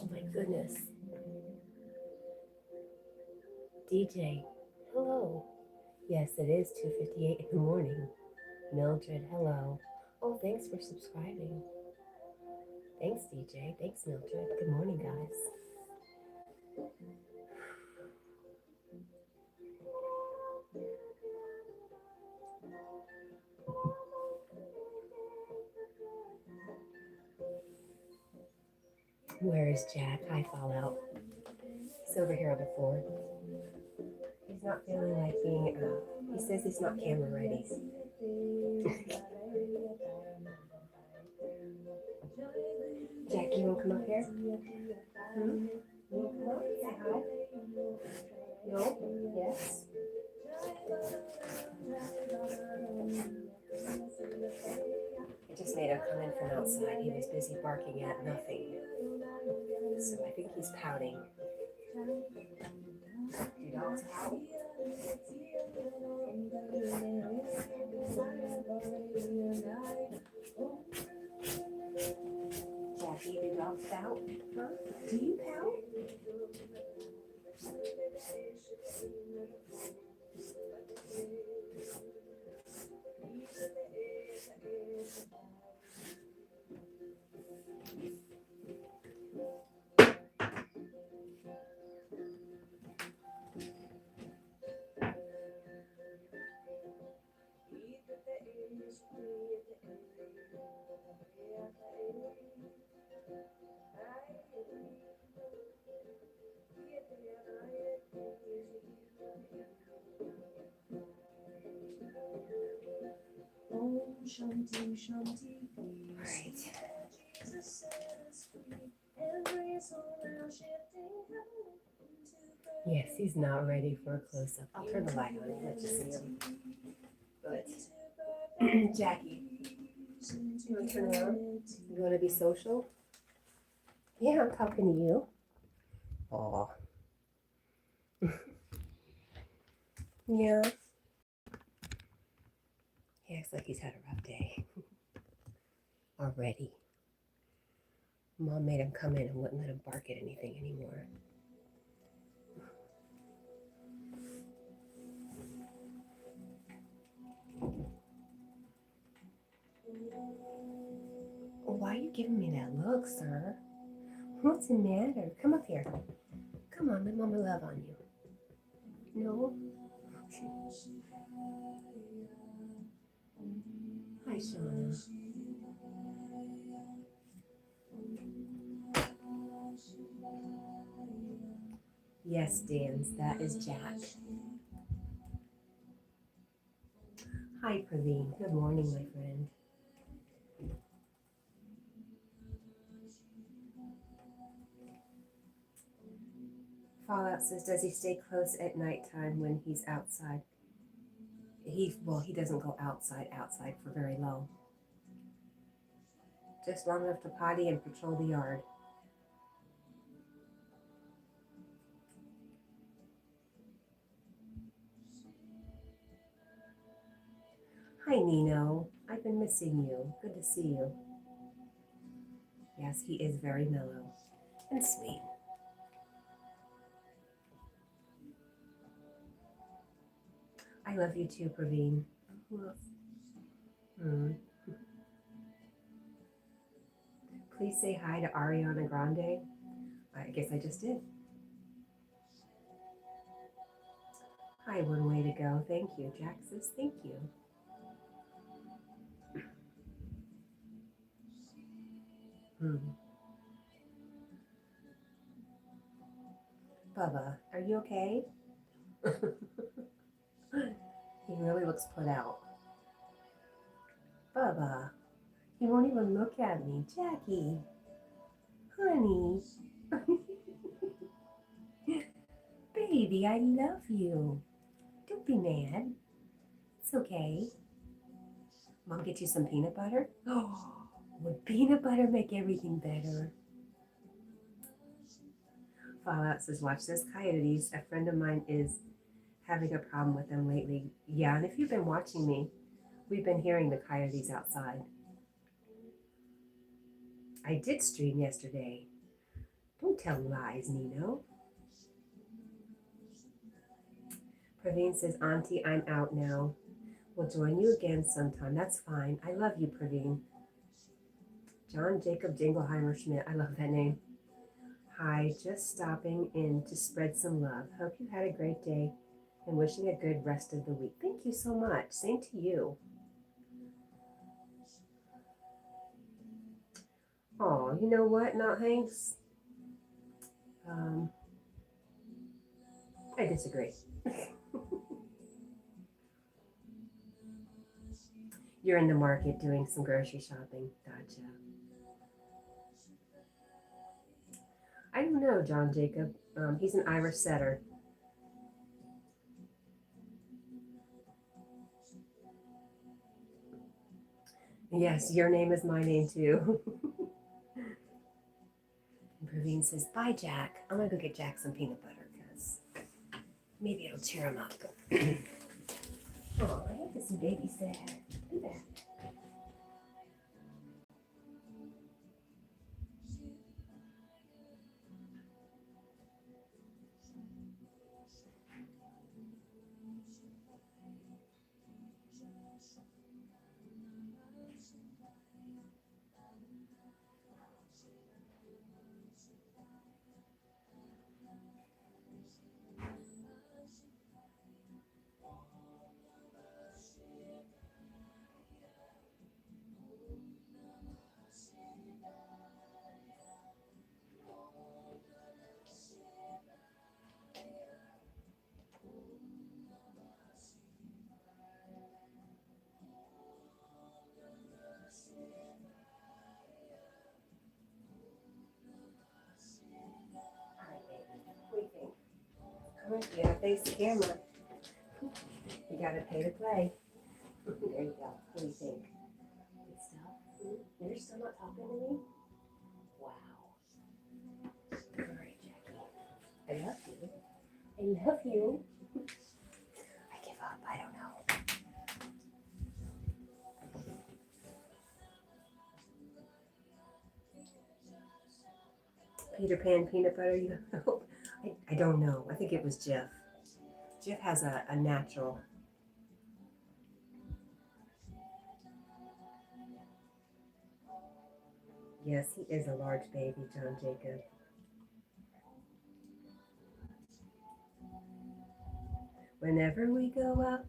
Oh my goodness. DJ, hello. Yes, it is 2:58 in the morning. Mildred, hello. Oh, thanks for subscribing. Thanks, DJ. Thanks, Mildred. Good morning, guys. Where is Jack? Hi, Fallout. He's over here on the floor. He's not feeling like being, he says he's not camera ready. Jack, you want to come up here? You want to come up? Say hi. No? Yes? I just made him come in from outside. He was busy barking at nothing. So I think he's pouting. Do dogs pout? Jackie, do dogs pout? Huh? Do you pout? Shanti, Shanti, Right. Yes, he's not ready for a close-up. I'll turn the light on and let you see him. But, Jackie, you want to turn around? You want to be social? Yeah, I'm talking to you. Aw. Yeah. He acts like he's had a rough day. Already. Mom made him come in and wouldn't let him bark at anything anymore. giving me that look, sir? What's the matter? Come up here. Come on, let Mama love on you. No? Hi, Shauna. Yes, Dans, that is Jack. Hi, Praveen. Good morning, my friend. Fallout says, does he stay close at nighttime when he's outside? He doesn't go outside for very long. Just long enough to potty and patrol the yard. Hi, Nino. I've been missing you. Good to see you. Yes, he is very mellow and sweet. I love you too, Praveen. Please say hi to Ariana Grande. I guess I just did. Hi, one way to go. Thank you. Jack says thank you. Bubba, are you okay? He really looks put out. Bubba, he won't even look at me. Jackie, honey. Baby, I love you. Don't be mad. It's okay. Mom get you some peanut butter? Oh, would peanut butter make everything better? Fallout says, watch those coyotes. A friend of mine is having a problem with them lately. Yeah, and if you've been watching me, we've been hearing the coyotes outside. I did stream yesterday. Don't tell lies, Nino. Praveen says, Auntie, I'm out now. We'll join you again sometime. That's fine. I love you, Praveen. John Jacob Dingleheimer Schmidt. I love that name. Hi, just stopping in to spread some love. Hope you had a great day and wishing a good rest of the week. Thank you so much. Same to you. Oh, you know what, Not Hanks? I disagree. You're in the market doing some grocery shopping. Gotcha. I don't know, John Jacob. He's an Irish setter. Yes, your name is my name too. Praveen says, bye, Jack. I'm going to go get Jack some peanut butter because maybe it'll cheer him up. Oh, I hate to see baby sad. Look at that. All right, you gotta face the camera. You gotta pay to play. There you go. What do you think? Good stuff? You're still not talking to me? Wow. All right, Jackie. I love you. I love you. I give up. I don't know. Peter Pan peanut butter, you know? I don't know. I think it was Jeff. Jeff has a natural. Yes, he is a large baby, John Jacob. Whenever we go out,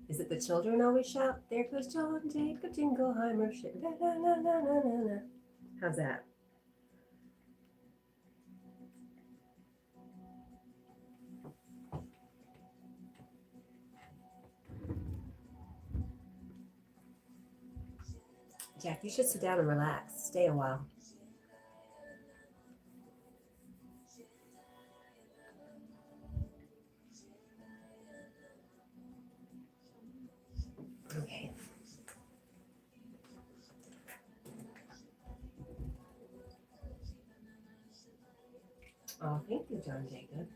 is it the children always shout, there goes John Jacob Jingleheimer, la la la la la la la. How's that? Jack, you should sit down and relax. Stay a while. Okay. Oh, thank you, John Jacob.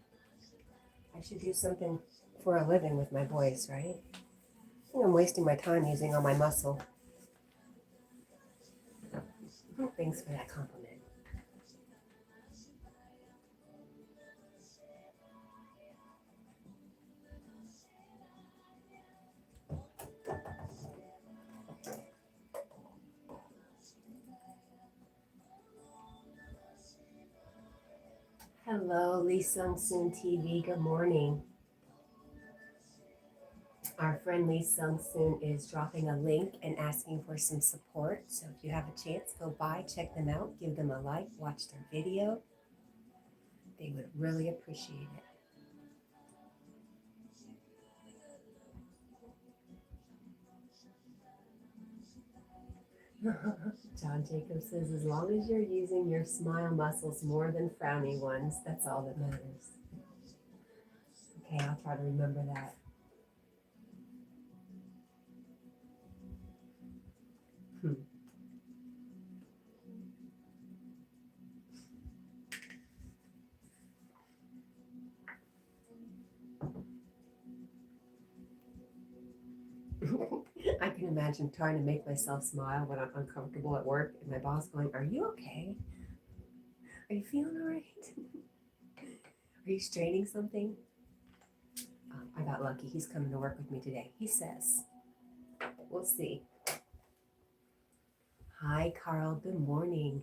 I should do something for a living with my voice, right? I think I'm wasting my time using all my muscle. Thanks for that compliment. Hello, Lee Sung Soon TV. Good morning. Our friend Lee Sung Soon is dropping a link and asking for some support. So if you have a chance, go by, check them out, give them a like, watch their video. They would really appreciate it. John Jacob says, as long as you're using your smile muscles more than frowny ones, that's all that matters. Okay, I'll try to remember that. I can imagine trying to make myself smile when I'm uncomfortable at work and my boss going, are you okay? Are you feeling all right? Are you straining something? I got lucky. He's coming to work with me today. He says. We'll see. Hi, Carl. Good morning.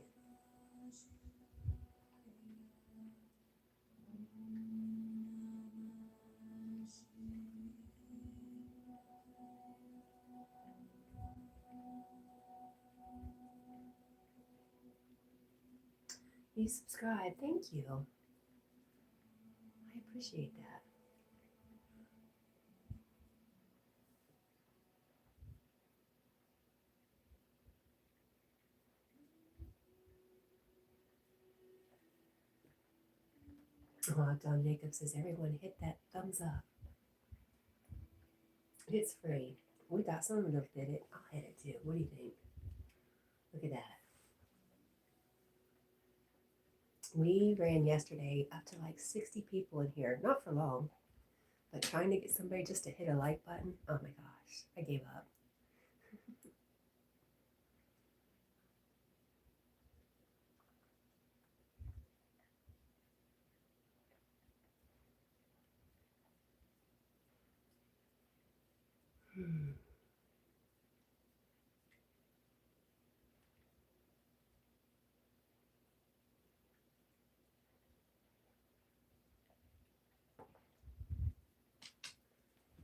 You subscribe. Thank you. I appreciate that. Oh, Don Jacob says, everyone hit that thumbs up. It's free. We got someone who did it. I'll hit it too. What do you think? Look at that. We ran yesterday up to like 60 people in here. Not for long, but trying to get somebody just to hit a like button. Oh my gosh, I gave up.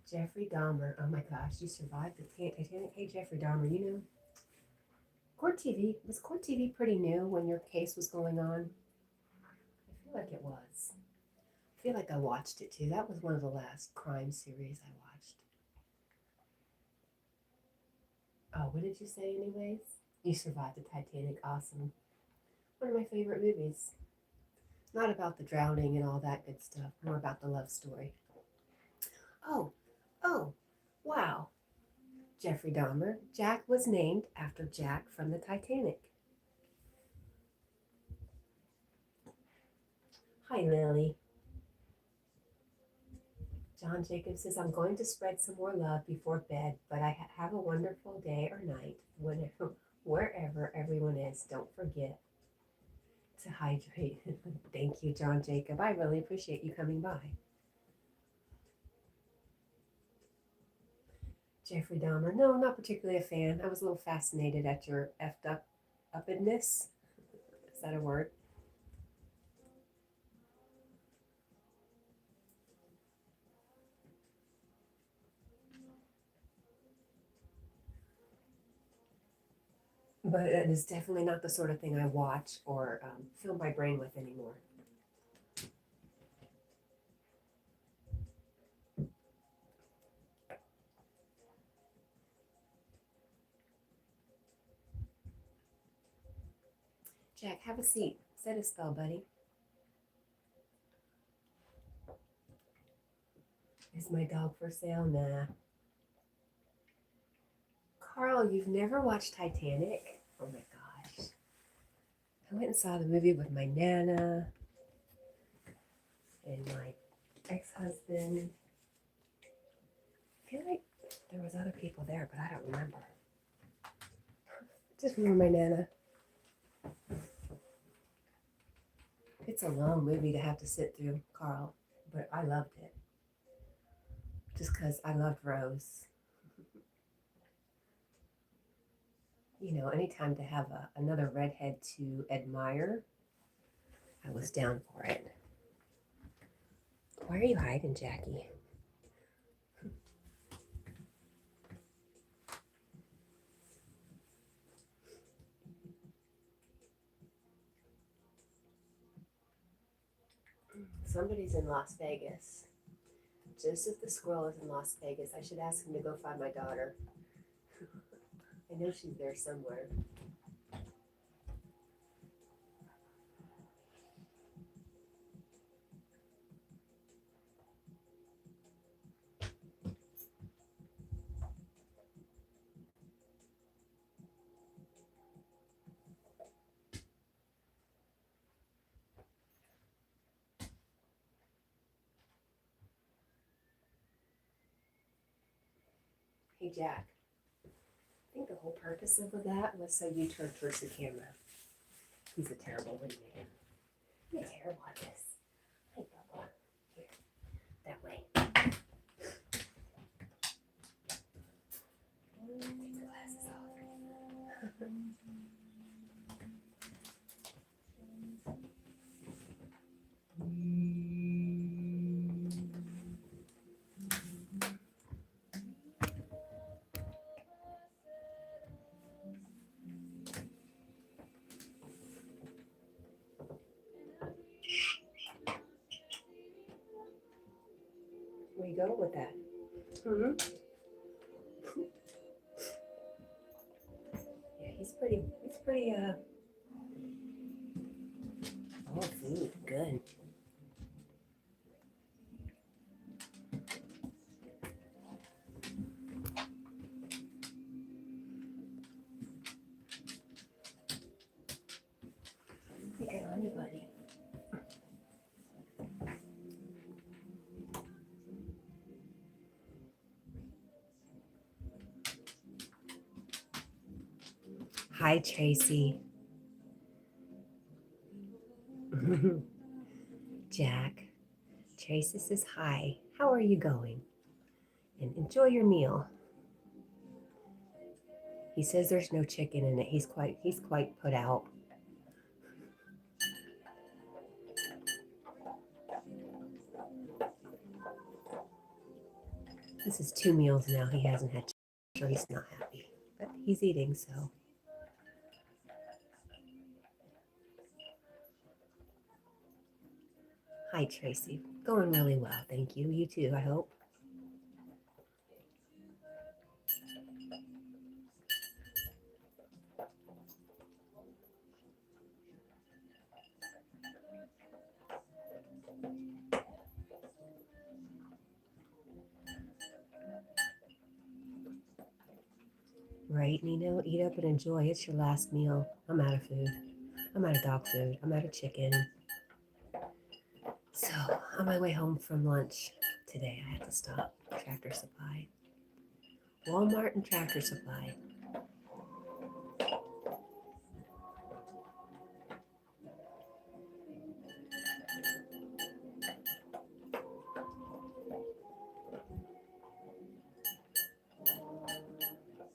Jeffrey Dahmer. Oh my gosh, you survived the Titanic. Hey, Jeffrey Dahmer, you know, Court TV, was Court TV pretty new when your case was going on? I feel like it was. I feel like I watched it too. That was one of the last crime series I watched. Oh, what did you say anyways? You survived the Titanic. Awesome. One of my favorite movies. Not about the drowning and all that good stuff. More about the love story. Oh, wow. Jeffrey Dahmer. Jack was named after Jack from the Titanic. Hi, Lily. John Jacob says, I'm going to spread some more love before bed, but I have a wonderful day or night wherever everyone is. Don't forget to hydrate. Thank you, John Jacob. I really appreciate you coming by. Jeffrey Dahmer. No, not particularly a fan. I was a little fascinated at your effed uppedness. Is that a word? But it is definitely not the sort of thing I watch or fill my brain with anymore. Jack, have a seat. Say a spell, buddy. Is my dog for sale? Nah. Carl, you've never watched Titanic? Oh my gosh. I went and saw the movie with my Nana and my ex-husband. I feel like there was other people there, but I don't remember. Just remember my Nana. It's a long movie to have to sit through, Carl, but I loved it. Just because I loved Rose. You know, anytime to have another redhead to admire, I was down for it. Why are you hiding, Jackie? Somebody's in Las Vegas. Joseph the Squirrel is in Las Vegas. I should ask him to go find my daughter. I know she's there somewhere. Hey, Jack. I think the whole purpose of that was so you turn towards the camera. He's a terrible wingman. You're terrible at this. Hey, Bubba. Here. That way. Take the glasses off. Where you go with that? Yeah, he's pretty, oh, food, good. Get on you, buddy. Hi, Tracy. Jack. Tracy says hi. How are you going? And enjoy your meal. He says there's no chicken in it. He's quite put out. This is 2 meals now. He hasn't had chicken, so he's not happy. But he's eating, so. Hi, Tracy. Going really well, thank you. You too, I hope. Right, Nino? Eat up and enjoy. It's your last meal. I'm out of food. I'm out of dog food. I'm out of chicken. So, on my way home from lunch today, I had to stop Tractor Supply. Walmart and Tractor Supply.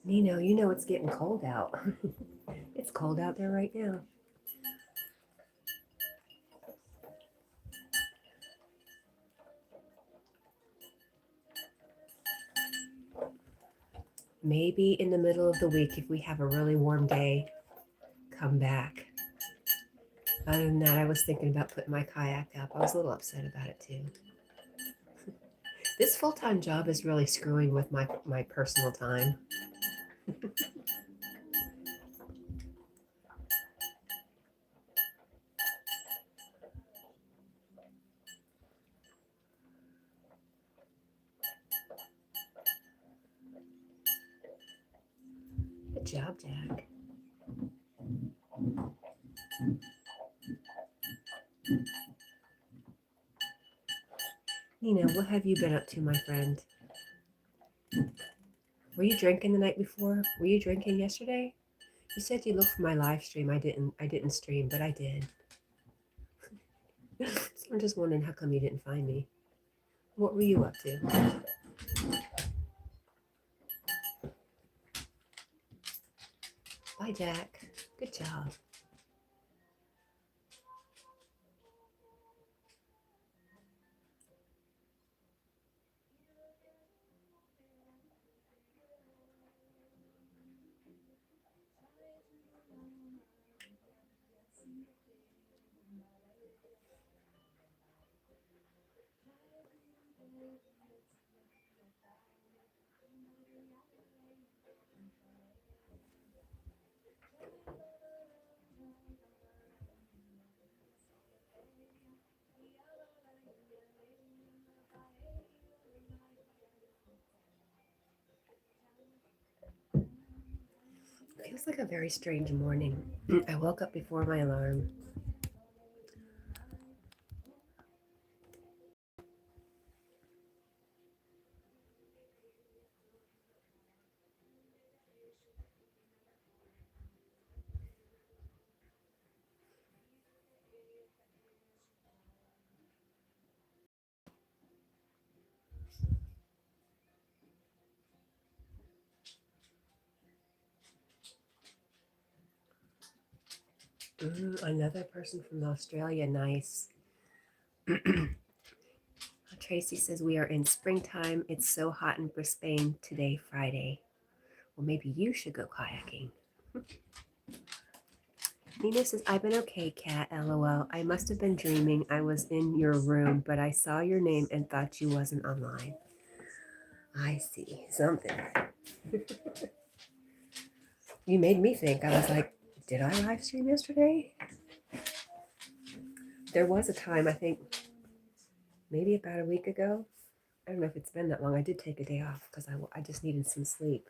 Nino, you know it's getting cold out. It's cold out there right now. Maybe in the middle of the week, if we have a really warm day, come back. Other than that, I was thinking about putting my kayak up. I was a little upset about it too. This full-time job is really screwing with my personal time. Good job, Jack. Nina, what have you been up to, my friend? Were you drinking the night before? Were you drinking yesterday? You said you looked for my live stream. I didn't stream, but I did. So I'm just wondering how come you didn't find me. What were you up to? Bye, Jack. Good job. Feels like a very strange morning. I woke up before my alarm. Another person from Australia, nice. Tracy says we are in springtime. It's so hot in Brisbane today, Friday. Well, maybe you should go kayaking. Nina says, I've been okay, Cat, LOL. I must have been dreaming. I was in your room, but I saw your name and thought you wasn't online. I see. Something. You made me think. I was like, did I live stream yesterday? There was a time, I think, maybe about a week ago. I don't know if it's been that long. I did take a day off because I just needed some sleep.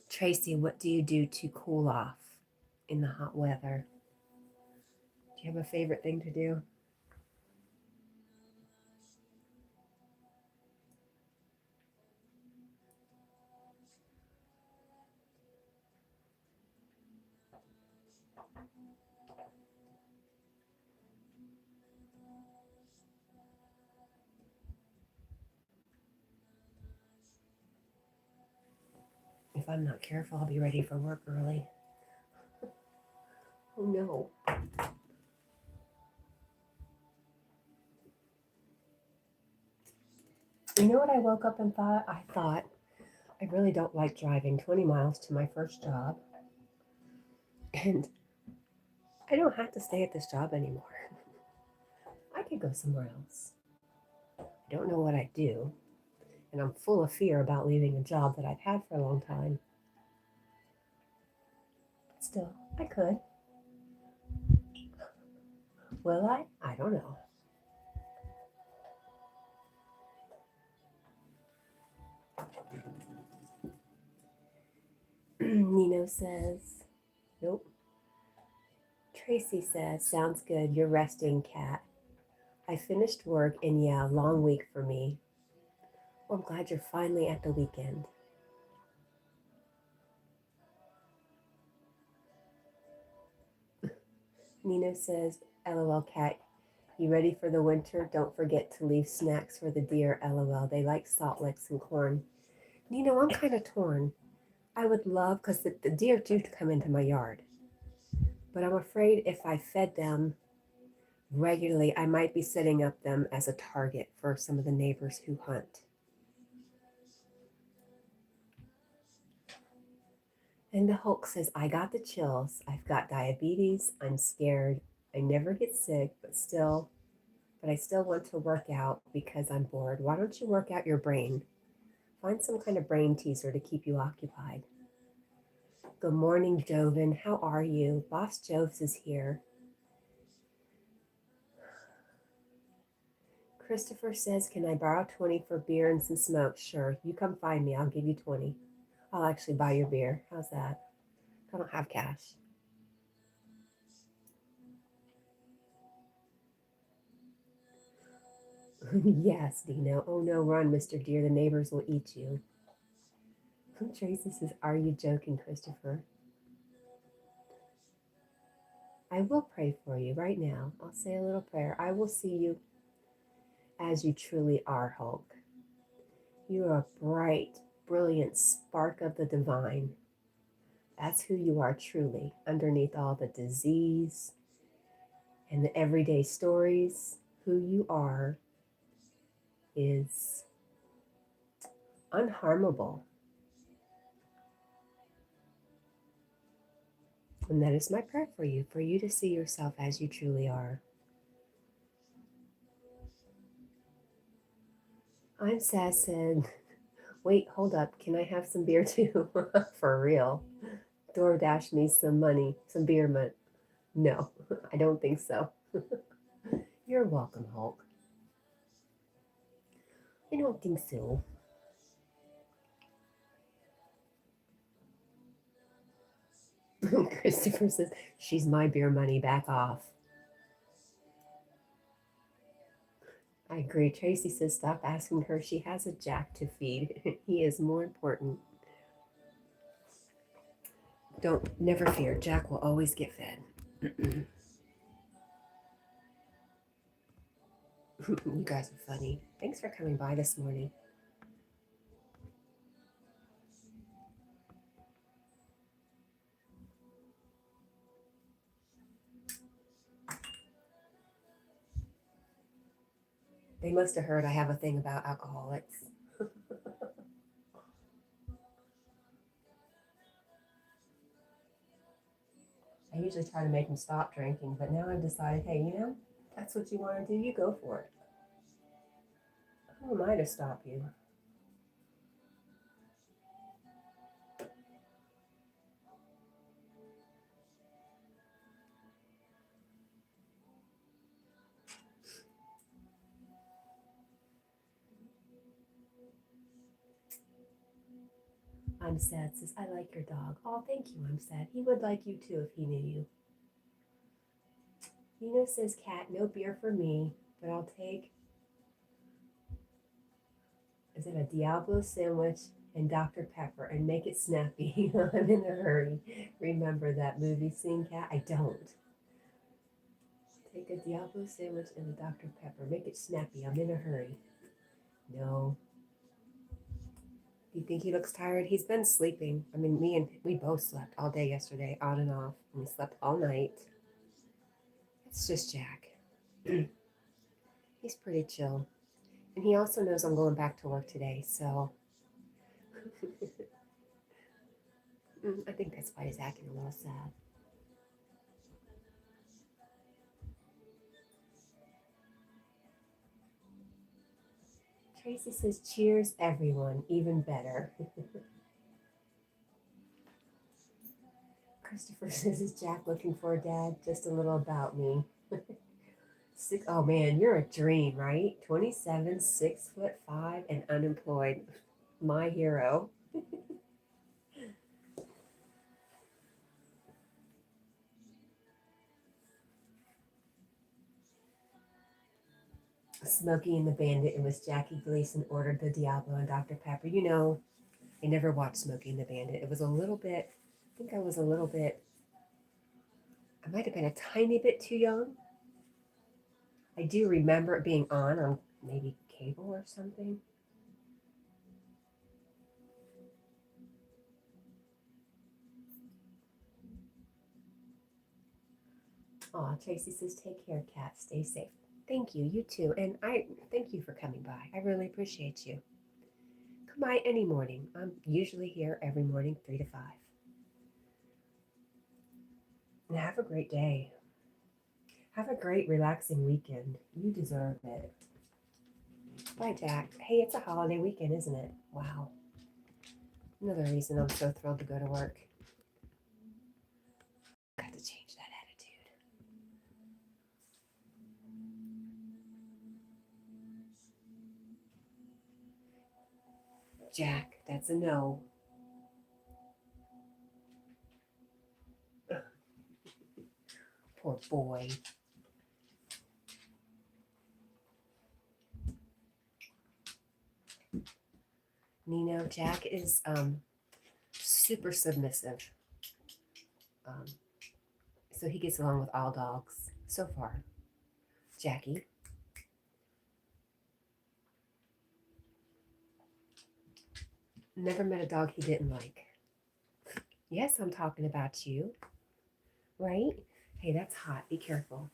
Tracy, what do you do to cool off in the hot weather? Do you have a favorite thing to do? If I'm not careful, I'll be ready for work early. Oh no. You know what I woke up and thought? I thought, I really don't like driving 20 miles to my first job. And I don't have to stay at this job anymore. I could go somewhere else. I don't know what I'd do. And I'm full of fear about leaving a job that I've had for a long time. But still, I could. Will I? I don't know. Nino says, nope. Tracy says, sounds good. You're resting, Cat. I finished work and yeah, long week for me. Well, I'm glad you're finally at the weekend. Nina says, LOL cat, you ready for the winter? Don't forget to leave snacks for the deer, LOL. They like salt licks and corn. Nina, I'm kind of torn. I would love, because the deer do come into my yard. But I'm afraid if I fed them regularly, I might be setting up them as a target for some of the neighbors who hunt. And the Hulk says, I got the chills. I've got diabetes. I'm scared. I never get sick, but I still want to work out because I'm bored. Why don't you work out your brain? Find some kind of brain teaser to keep you occupied. Good morning, Joven. How are you? Boss Joves is here. Christopher says, can I borrow 20 for beer and some smoke? Sure. You come find me. I'll give you 20. I'll actually buy your beer. How's that? I don't have cash. Yes, Dino. Oh no, run, Mr. Deer. The neighbors will eat you. Tracy says, are you joking, Christopher? I will pray for you right now. I'll say a little prayer. I will see you as you truly are, Hulk. You are a bright, brilliant spark of the divine. That's who you are truly, underneath all the disease and the everyday stories. Who you are is unharmable. And that is my prayer for you to see yourself as you truly are. I'm sad, said, wait, hold up. Can I have some beer too? For real. DoorDash me some money, some beer money. No, I don't think so. You're welcome, Hulk. I don't think so. Christopher says, she's my beer money, back off. I agree. Tracy says, stop asking her. She has a Jack to feed. He is more important. Never fear. Jack will always get fed. You guys are funny. Thanks for coming by this morning. They must have heard I have a thing about alcoholics. I usually try to make them stop drinking, but now I've decided, hey, that's what you want to do, you go for it. Who am I to stop you? I'm sad says, I like your dog. Oh, thank you, I'm sad. He would like you too if he knew you. Nina says, Cat, no beer for me, but I'll take, is it a Diablo sandwich and Dr. Pepper and make it snappy. I'm in a hurry. Remember that movie scene, Cat? I don't. Take a Diablo sandwich and a Dr. Pepper. Make it snappy. I'm in a hurry. No. Do you think he looks tired? He's been sleeping. I mean, we both slept all day yesterday, on and off. And we slept all night. It's just Jack. He's pretty chill. And he also knows I'm going back to work today, so I think that's why he's acting a little sad. Tracy says, cheers, everyone. Even better. Christopher says, is Jack looking for a dad? Just a little about me. Oh man, you're a dream, right? 27, 6'5", and unemployed. My hero. Smokey and the Bandit. It was Jackie Gleason ordered the Diablo and Dr. Pepper. You know, I never watched Smokey and the Bandit. It was a little bit, I think I was a little bit, I might have been a tiny bit too young. I do remember it being on maybe cable or something. Aw, Tracy says, take care, Cat. Stay safe. Thank you. You too. And I thank you for coming by. I really appreciate you. Come by any morning. I'm usually here every morning, 3 to 5. And have a great day. Have a great, relaxing weekend. You deserve it. Bye, Jack. Hey, it's a holiday weekend, isn't it? Wow. Another reason I'm so thrilled to go to work. Got to change that attitude. Jack, that's a no. Poor boy. Nino, Jack is super submissive. So he gets along with all dogs so far. Jackie. Never met a dog he didn't like. Yes, I'm talking about you. Right? Hey, that's hot. Be careful.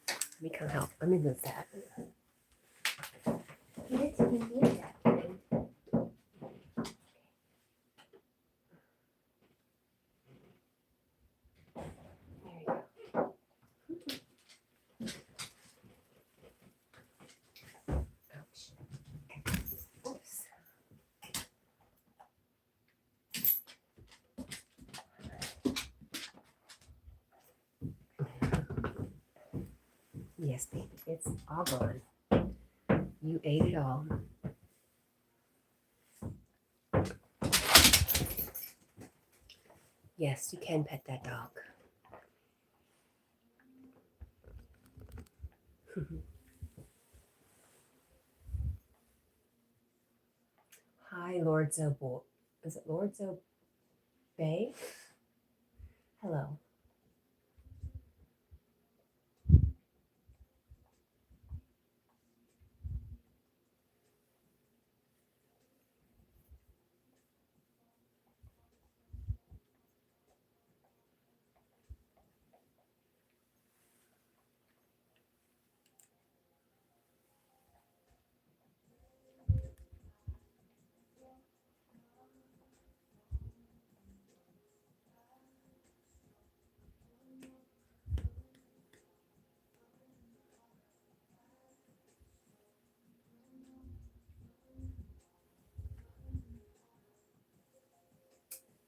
Let me come help. Let me move that. You didn't even move that thing. There you go. Ouch. Oops. Yes, baby. It's all gone. You ate it all. Yes, you can pet that dog. Hi, Lord Zobo. Is it Lord Zobay? Hello.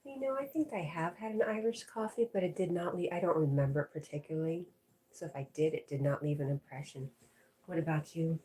You know, I think I have had an Irish coffee, but it did not leave, I don't remember it particularly. So if I did, it did not leave an impression. What about you?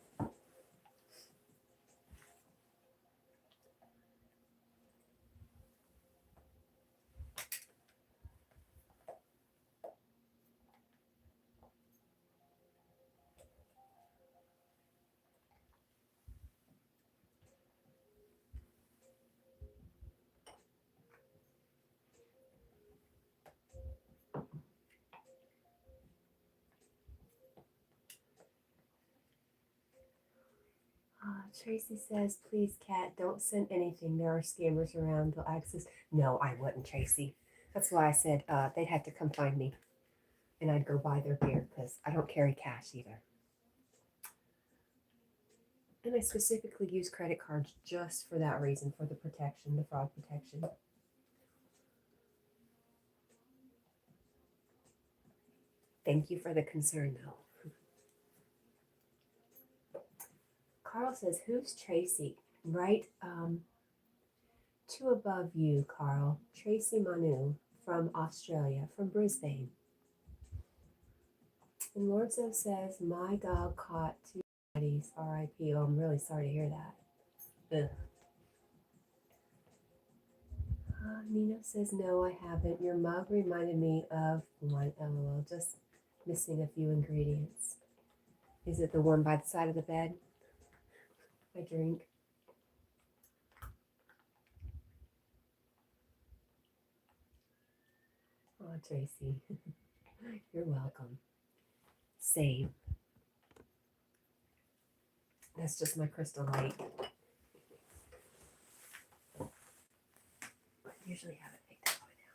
Tracy says, please, Cat, don't send anything. There are scammers around. They'll access. No, I wouldn't, Tracy. That's why I said they'd have to come find me and I'd go buy their beer because I don't carry cash either. And I specifically use credit cards just for that reason, for the protection, the fraud protection. Thank you for the concern, though. Carl says, who's Tracy? Right, two above you, Carl. Tracy Manu from Australia, from Brisbane. And Lordso says, my dog caught 2 bodies, R.I.P. Oh, I'm really sorry to hear that. Ugh. Nina says, no, I haven't. Your mug reminded me of one, LOL, just missing a few ingredients. Is it the one by the side of the bed? My drink. Oh, Tracy, you're welcome. Same. That's just my crystal light. I usually have it picked up by now.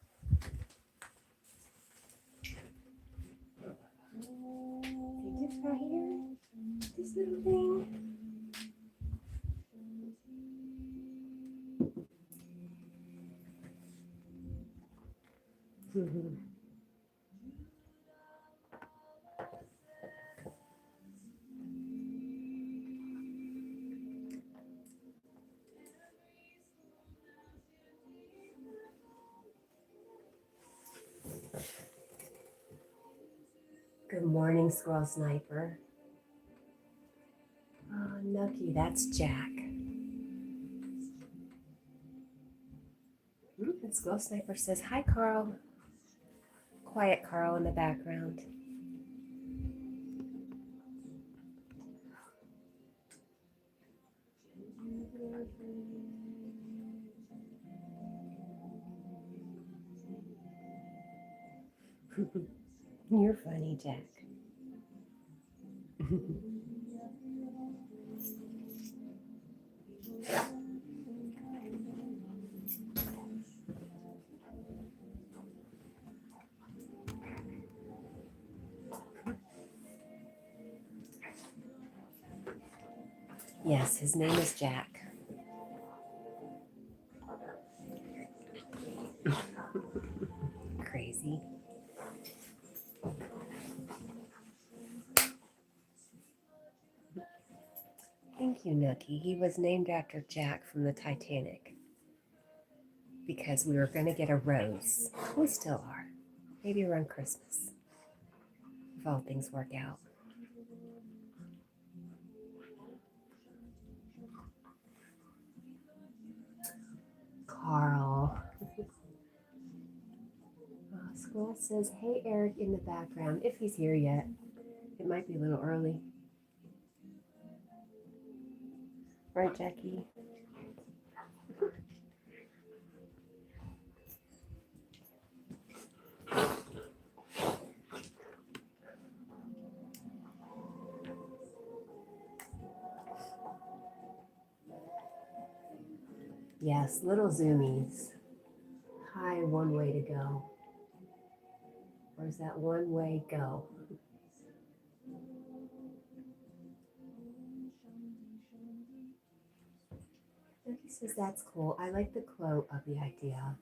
See this right here? This little thing? Good morning, Squirrel Sniper. Oh, Nucky, that's Jack. And Squirrel Sniper says, hi, Carl. Quiet Carl in the background. You're funny, Jack. Yes, his name is Jack. Crazy. Thank you, Nucky. He was named after Jack from the Titanic because we were going to get a rose. We still are. Maybe around Christmas, if all things work out. Carl. Squirrel says, hey, Eric in the background, if he's here yet. It might be a little early. Right, Jackie? Yes, little zoomies. Hi, one way to go. Where's that one way go? He says that's cool. I like the quote of the idea.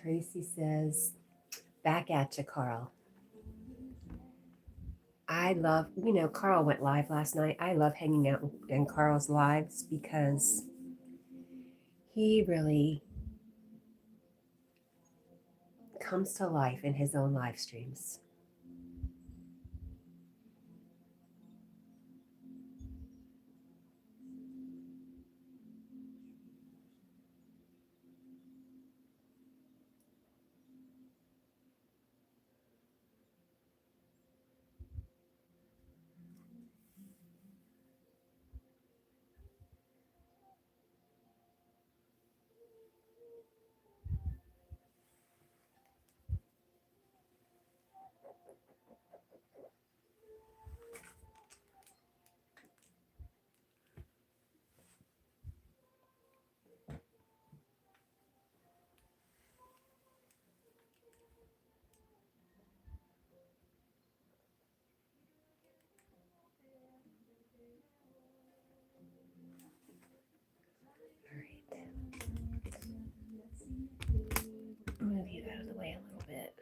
Tracy says, back at you, Carl. I love, Carl went live last night. I love hanging out in Carl's lives because he really comes to life in his own live streams. Move you out of the way a little bit.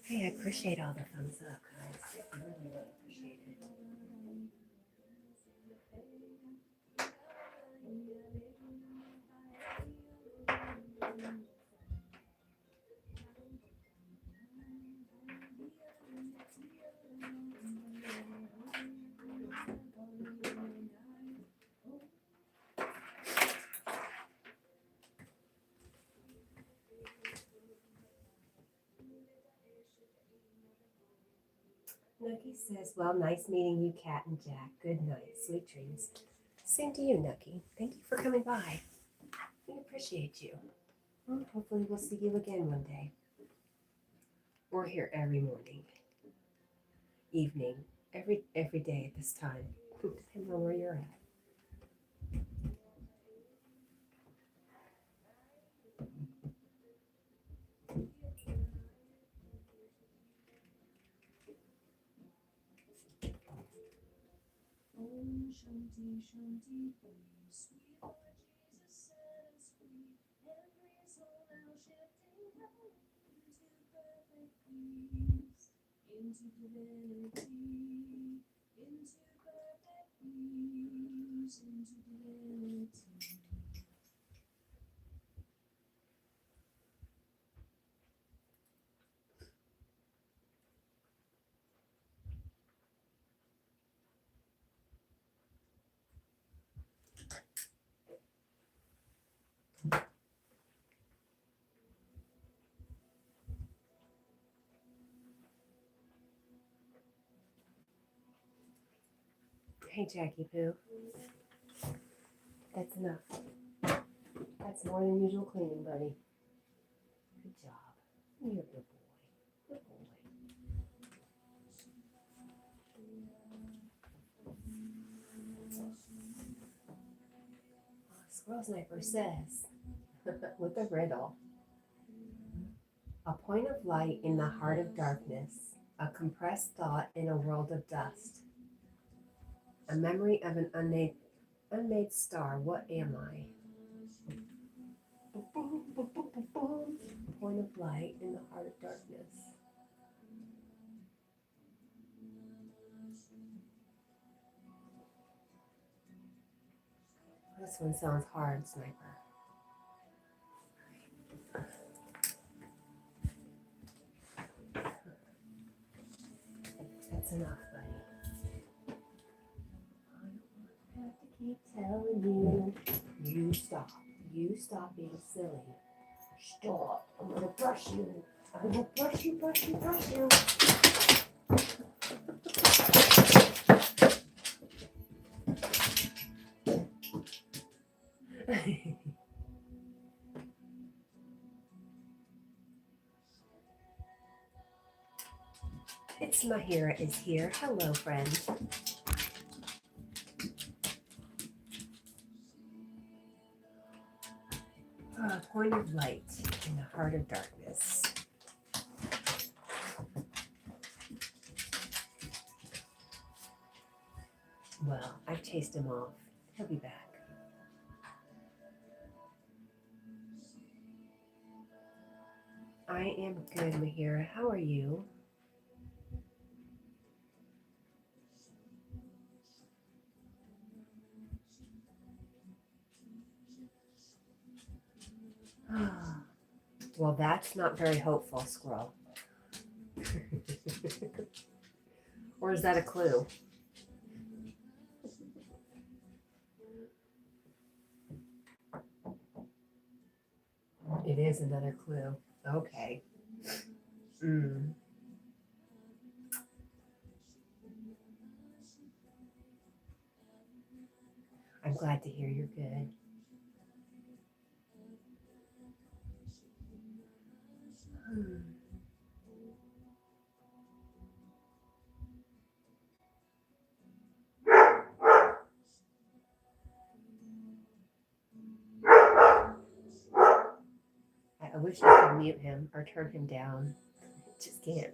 Hey, I appreciate all the thumbs up, guys. I really, really appreciate it. Nucky says, well, nice meeting you, Cat and Jack. Good night. Sweet dreams. Same to you, Nucky. Thank you for coming by. We appreciate you. Well, hopefully we'll see you again one day. We're here every morning, evening, every day at this time. Depends on where you're at. Om Shanti Shanti, sweet Lord Jesus set us free. Every soul now shifting high into perfect peace, into divinity, into perfect peace, into divinity. Hey, Jackie Poo. That's enough. That's more than usual cleaning, buddy. Good job. You're a good boy. Good boy. Squirrel Sniper says, with a riddle, a point of light in the heart of darkness, a compressed thought in a world of dust, a memory of an unmade star. What am I? Point of light in the heart of darkness. This one sounds hard, Sniper. That's enough, buddy. I don't have to keep telling you. You stop. You stop being silly. Stop. I'm gonna brush you. I will brush you, brush you, brush you. It's Mahira is here. Hello, friend. A point of light in the heart of darkness. Well, I've chased him off. He'll be back. I am good, Mahira. How are you? Well, that's not very hopeful, Squirrel. Or is that a clue? It is another clue. Okay. I'm glad to hear you're good. I wish I could mute him or turn him down. Just can't.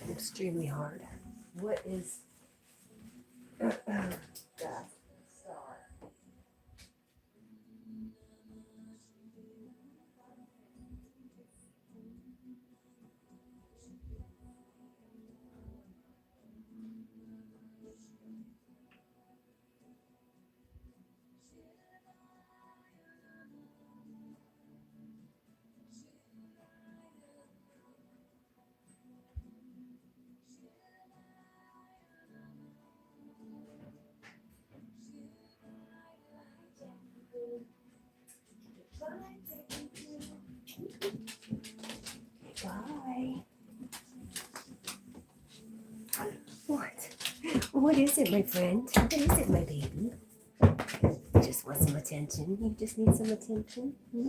Extremely hard. What is that star? What is it, my friend? What is it, my baby? You just want some attention. You just need some attention. Hmm?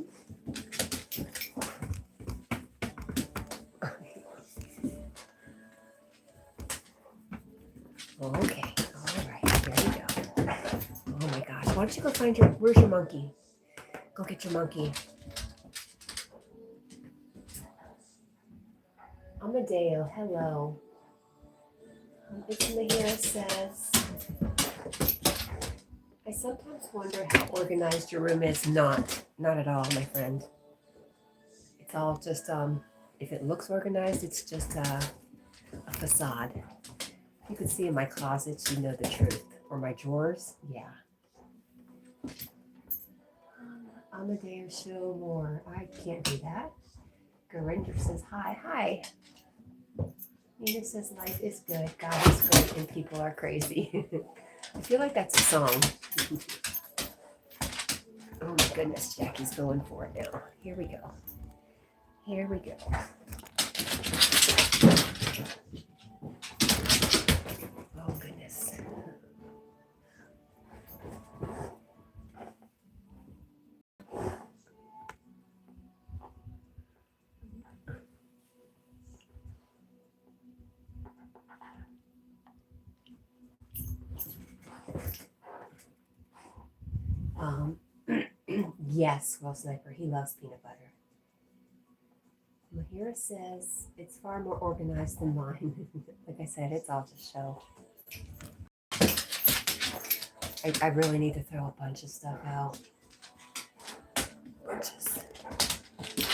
Okay, all right, there you go. Oh my gosh, why don't you go find your, where's your monkey? Go get your monkey. Amadeo, hello. It's in the here says, I sometimes wonder how organized your room is. Not at all, my friend. It's all just, if it looks organized, it's just a facade. You can see in my closets, you know the truth. Or my drawers, yeah. Amadeo, show more. I can't do that. Garinder says hi. Hi. Nina says life is good, God is great, and people are crazy. I feel like that's a song. Oh my goodness, Jackie's going for it now. Here we go. Here we go. Oh goodness. Yes, Well Sniper, he loves peanut butter. Mahira says it's far more organized than mine. Like I said, it's all just show. I really need to throw a bunch of stuff out.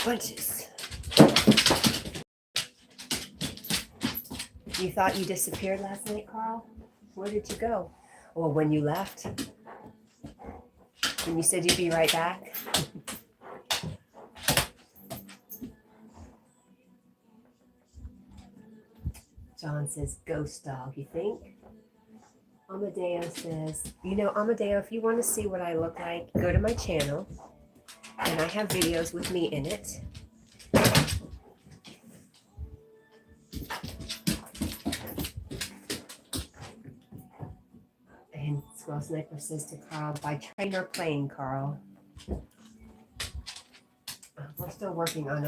Bunches. You thought you disappeared last night, Carl? Where did you go? Well, when you left? When you said you'd be right back? John says, ghost dog, you think? Amadeo says, you know, Amadeo, if you want to see what I look like, go to my channel. And I have videos with me in it. And Squirrel Sniper says to Carl, by train or plane, Carl. We're still working on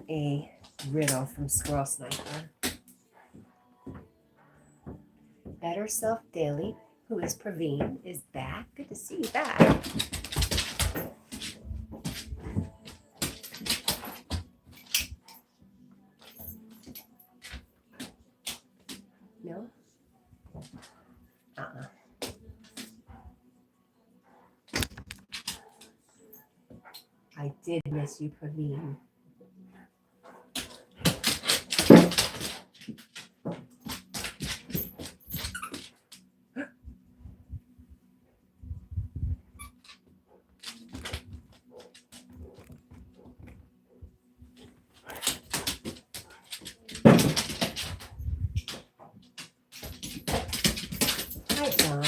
a riddle from Squirrel Sniper. Better Self Daily, who is Praveen, is back. Good to see you back. No? I did miss you, Praveen. Hi, John.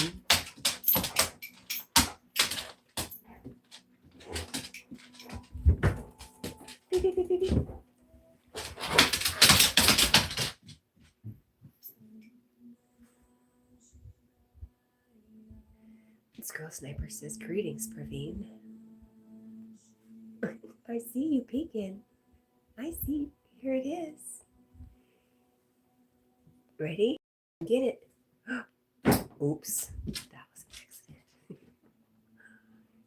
Beep, beep, beep, beep, beep. Squirrel Sniper says, greetings, Praveen. I see you peeking. I see. Here it is. Ready? Get it. Oops. That was an accident.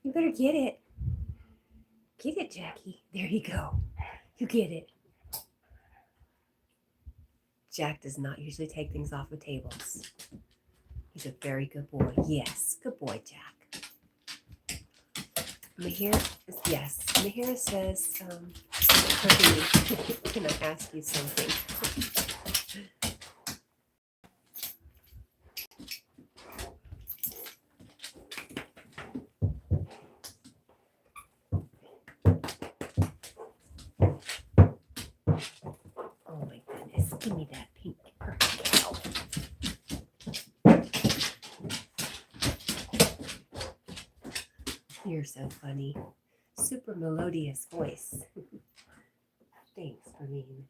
You better get it. Get it, Jackie. There you go. You get it. Jack does not usually take things off of tables. He's a very good boy. Yes, good boy, Jack. Mahira, yes. Mahira says, can I ask you something? Oh my goodness, give me that pink cow. You're so funny. Super melodious voice. Thanks, Praveen.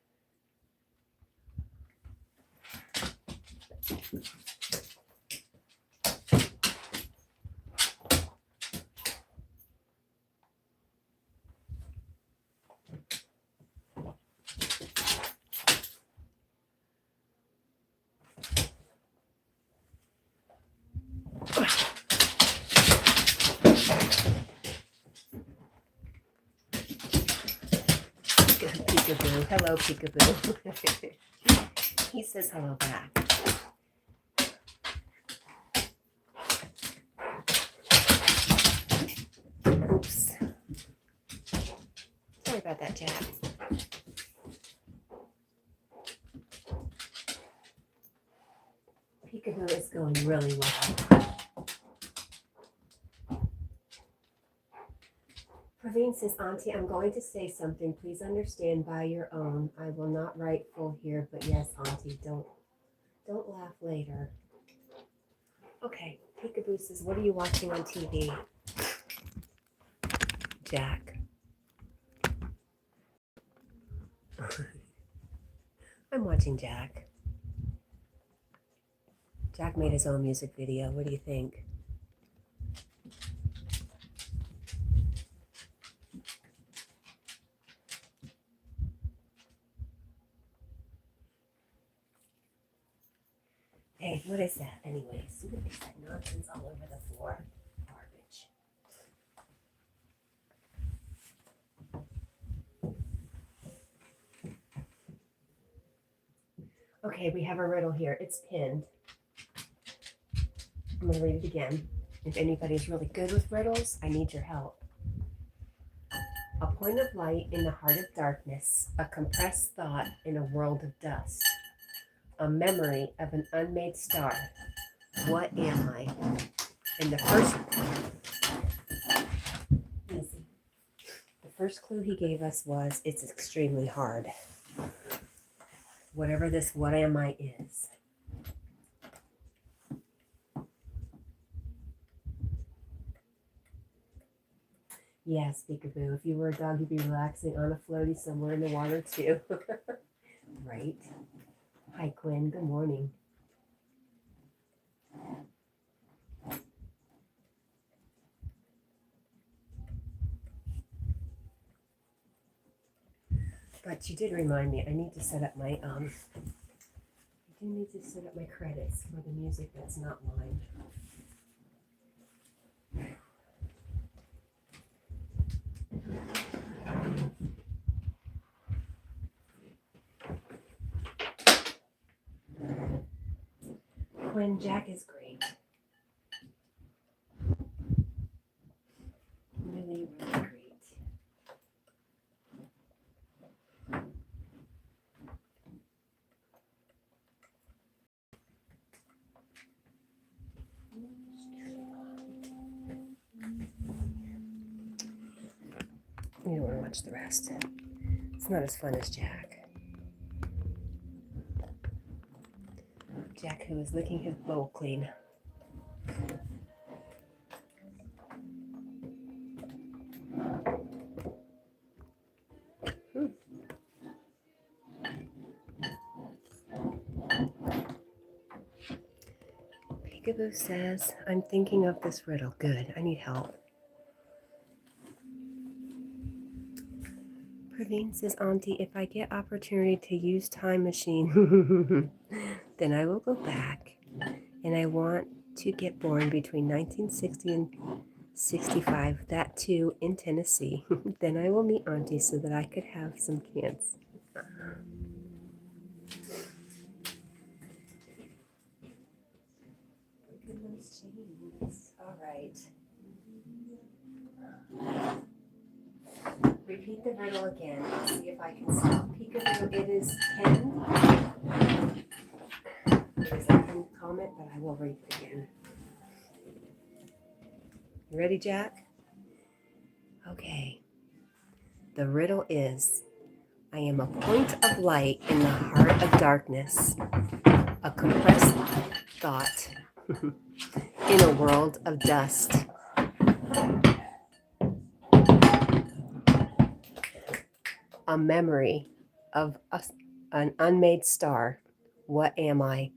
Peekaboo. Hello, Peekaboo. He says hello back. Oops. Sorry about that, Jack. Peekaboo is going really well. Praveen says, Auntie, I'm going to say something. Please understand by your own. I will not write full here, but yes, Auntie, don't laugh later. Okay, Peekaboo says, what are you watching on TV? Jack. I'm watching Jack. Jack made his own music video. What do you think? Hey, what is that anyways? What is that nonsense all over the floor? Garbage. Okay, we have a riddle here. It's pinned. I'm going to read it again. If anybody's really good with riddles, I need your help. A point of light in the heart of darkness, a compressed thought in a world of dust, a memory of an unmade star. What am I? And the first clue he gave us was it's extremely hard. Whatever this what am I is. Yes, Peekaboo. If you were a dog, you'd be relaxing on a floaty somewhere in the water too. Right? Hi, Quinn. Good morning. But you did remind me, I need to set up my, I do need to set up my credits for the music that's not mine. Quinn, Jack is great. Really, really great. You don't want to watch the rest. It's not as fun as Jack. Jack, who is licking his bowl clean. Peekaboo says, I'm thinking of this riddle. Good, I need help. Praveen says, Auntie, if I get opportunity to use time machine, then I will go back. And I want to get born between 1960 and 65, that too in Tennessee. Then I will meet Auntie so that I could have some kids. All right. Repeat the riddle again. Let's see if I can stop. Peekaboo, it is 10. It is a pinned comment, but I will read it again. You ready, Jack? Okay. The riddle is, I am a point of light in the heart of darkness, a compressed thought in a world of dust. A memory of an unmade star. What am I?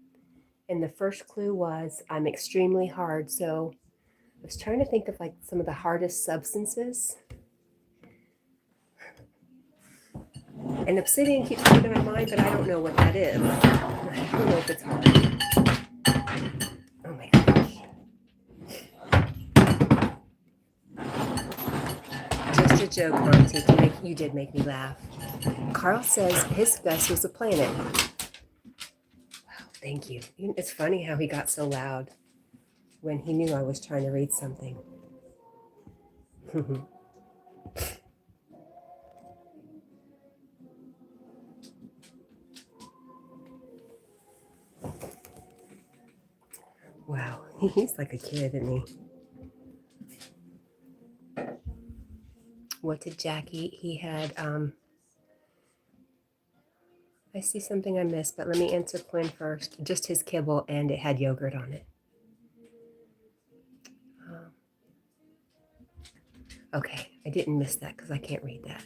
And the first clue was I'm extremely hard. So I was trying to think of like some of the hardest substances. And obsidian keeps coming to my mind, but I don't know what that is. I don't know if it's hard. Oh my gosh. Just a joke, Auntie. You did make me laugh. Carl says his guess was a planet. Wow, thank you. It's funny how he got so loud when he knew I was trying to read something. Wow, he's like a kid, isn't he? What did Jack eat? He had, I see something I missed, but let me answer Quinn first. Just his kibble, and it had yogurt on it. Okay, I didn't miss that because I can't read that.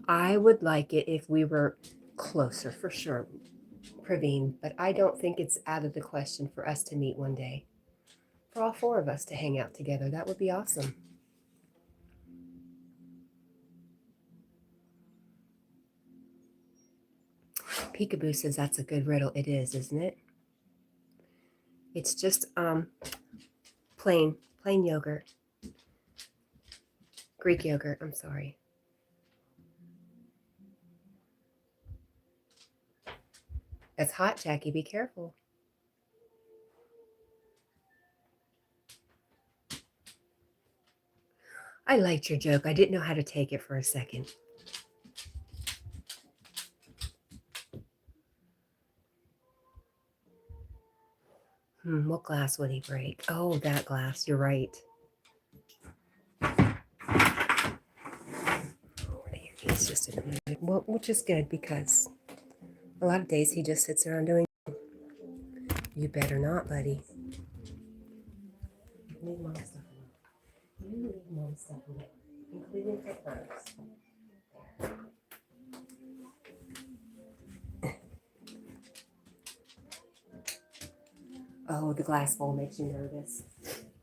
I would like it if we were closer, for sure, Praveen, but I don't think it's out of the question for us to meet one day. For all four of us to hang out together, that would be awesome. Peekaboo says that's a good riddle. It is, isn't it? It's just plain yogurt. Greek yogurt, I'm sorry. It's hot, Jackie. Be careful. I liked your joke. I didn't know how to take it for a second. What glass would he break? Oh, that glass. You're right. He's just in the mood. Well, which is good because a lot of days he just sits around doing. You better not, buddy. Leave Mom's stuff alone. You leave Mom's stuff alone, including her purse. Oh, the glass bowl makes you nervous.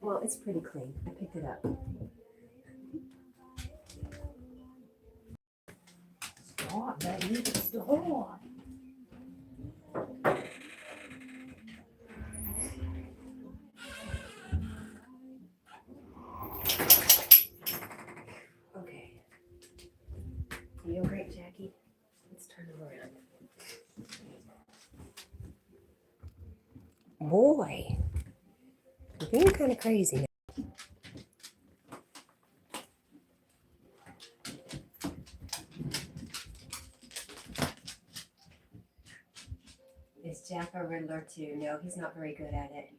Well, it's pretty clean. I picked it up. Stop, baby. Stop. Okay. You doing great, Jackie? Let's turn him around. Boy, you're being kind of crazy now. Is Jack a riddler too? No, he's not very good at it.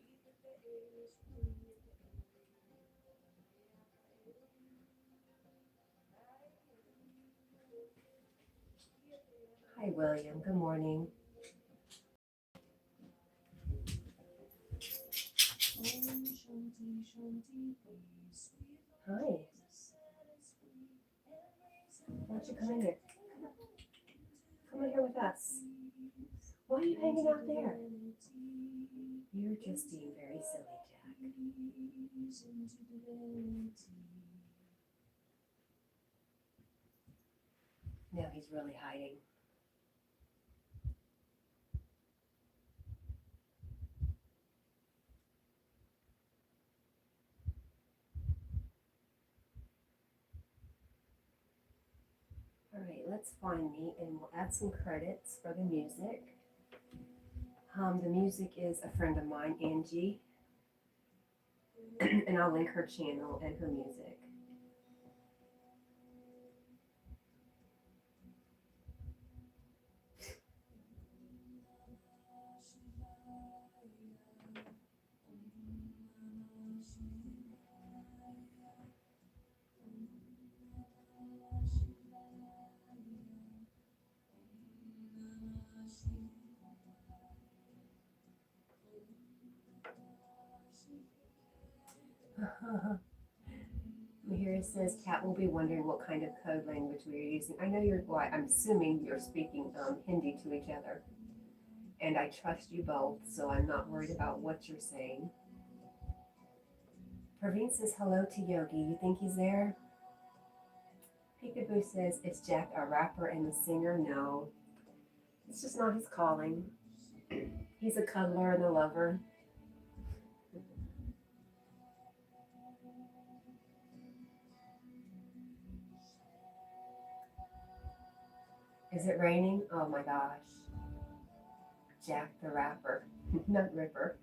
Hi, William. Good morning. Hi. Why don't you come in here? Come in here with us. Why are you hanging out there? You're just being very silly, Jack. No, he's really hiding. All right, let's find me and we'll add some credits for the music. The music is a friend of mine, Anjie, and I'll link her channel and her music. Here it says, Cat will be wondering what kind of code language we are using. I know you're, well, I'm assuming you're speaking Hindi to each other. And I trust you both, so I'm not worried about what you're saying. Praveen says hello to Yogi. You think he's there? Peekaboo says, is Jack a rapper and a singer? No. It's just not his calling. He's a cuddler and a lover. Is it raining? Oh my gosh. Jack the rapper, not Ripper.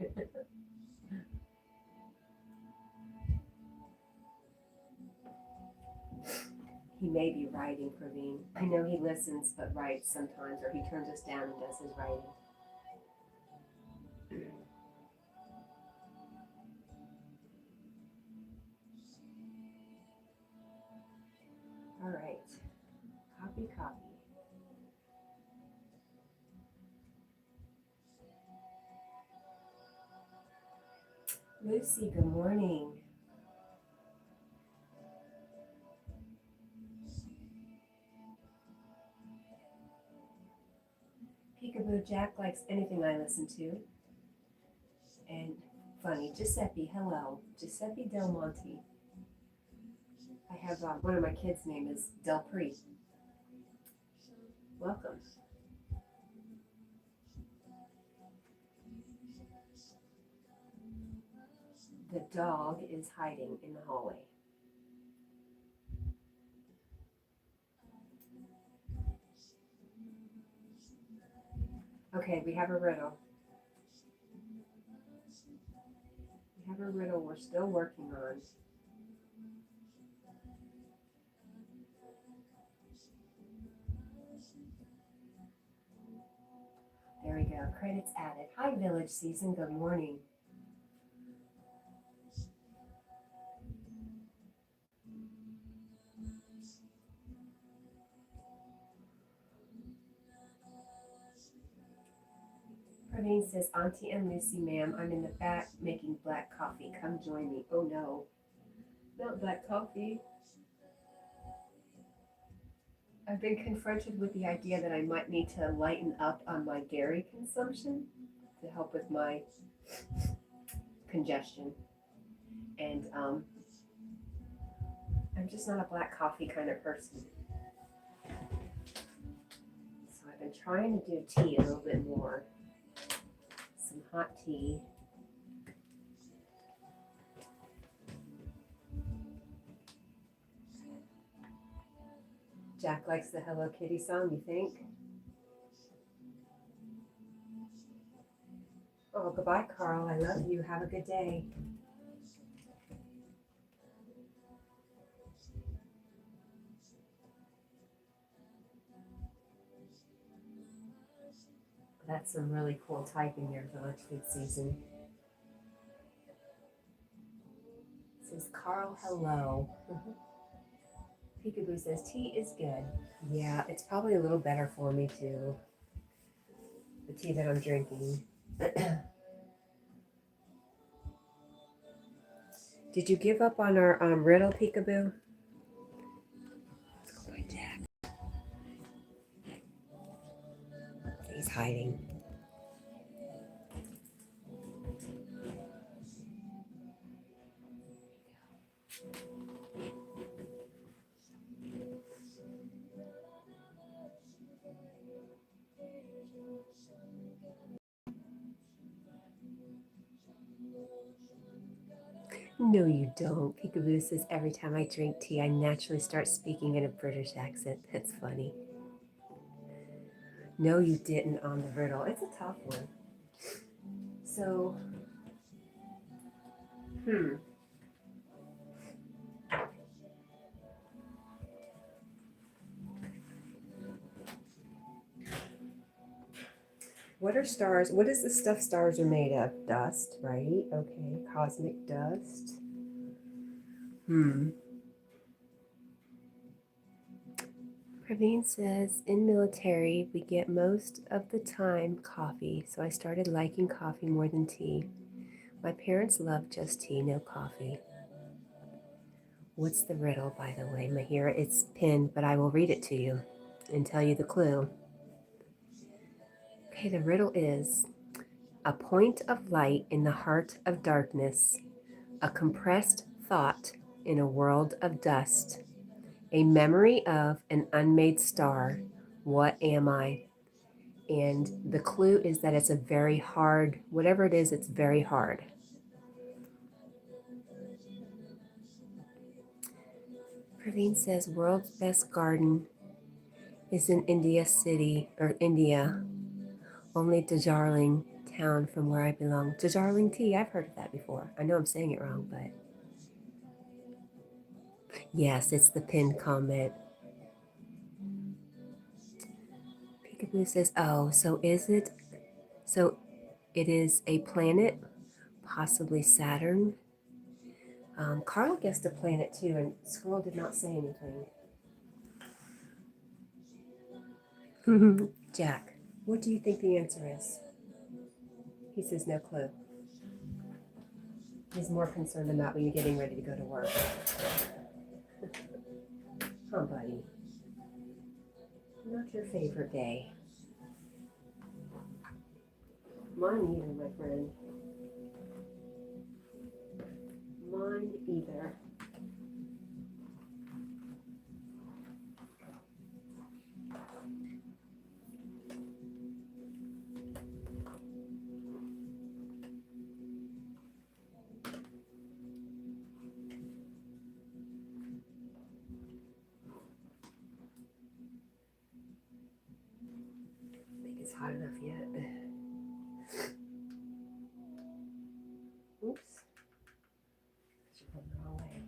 He may be writing, Praveen. I know he listens but writes sometimes, or he turns us down and does his writing. All right, copy, copy. Lucy, good morning. Peekaboo, Jack likes anything I listen to. And funny, Giuseppe, hello. Giuseppe Del Monte. I have one of my kids' name is Del Pre. Welcome. The dog is hiding in the hallway. Okay, we have a riddle. We have a riddle we're still working on. There we go, credits added. Hi, Village Season, good morning. Praveen says, Auntie and Lucy, ma'am, I'm in the back making black coffee. Come join me. Oh no, not black coffee. I've been confronted with the idea that I might need to lighten up on my dairy consumption to help with my congestion. And I'm just not a black coffee kind of person. So I've been trying to do tea a little bit more. Some hot tea. Jack likes the Hello Kitty song, you think? Oh, goodbye, Carl. I love you. Have a good day. That's some really cool typing there, Village Food Season. This is Carl, hello. Peekaboo says, tea is good. Yeah, it's probably a little better for me too. The tea that I'm drinking. Did you give up on our riddle, Peekaboo? Let's go by Jack. He's hiding. No, you don't. Peekaboo says, every time I drink tea, I naturally start speaking in a British accent. That's funny. No, you didn't on the riddle. It's a tough one. So, What are stars? What is the stuff stars are made of? Dust, right? Okay, cosmic dust. Praveen says, in military, we get most of the time coffee, so I started liking coffee more than tea. My parents love just tea, no coffee. What's the riddle, by the way, Mahira? It's pinned, but I will read it to you and tell you the clue. Okay, the riddle is a point of light in the heart of darkness, a compressed thought in a world of dust, a memory of an unmade star. What am I? And the clue is that it's a very hard, whatever it is, it's very hard. Praveen says world's best garden is in India City, or India, only Darjeeling town from where I belong. Darjeeling tea, I've heard of that before. I know I'm saying it wrong, but yes, it's the pinned comment. Peekaboo says, oh, so it is a planet, possibly Saturn. Carl guessed a planet too, and Squirrel did not say anything. Jack, what do you think the answer is? He says no clue. He's more concerned about when you're getting ready to go to work. Huh, buddy? Not your favorite day. Mine either, my friend. Mine either. I think it's hot enough yet. Oops. Should put it the wrong way.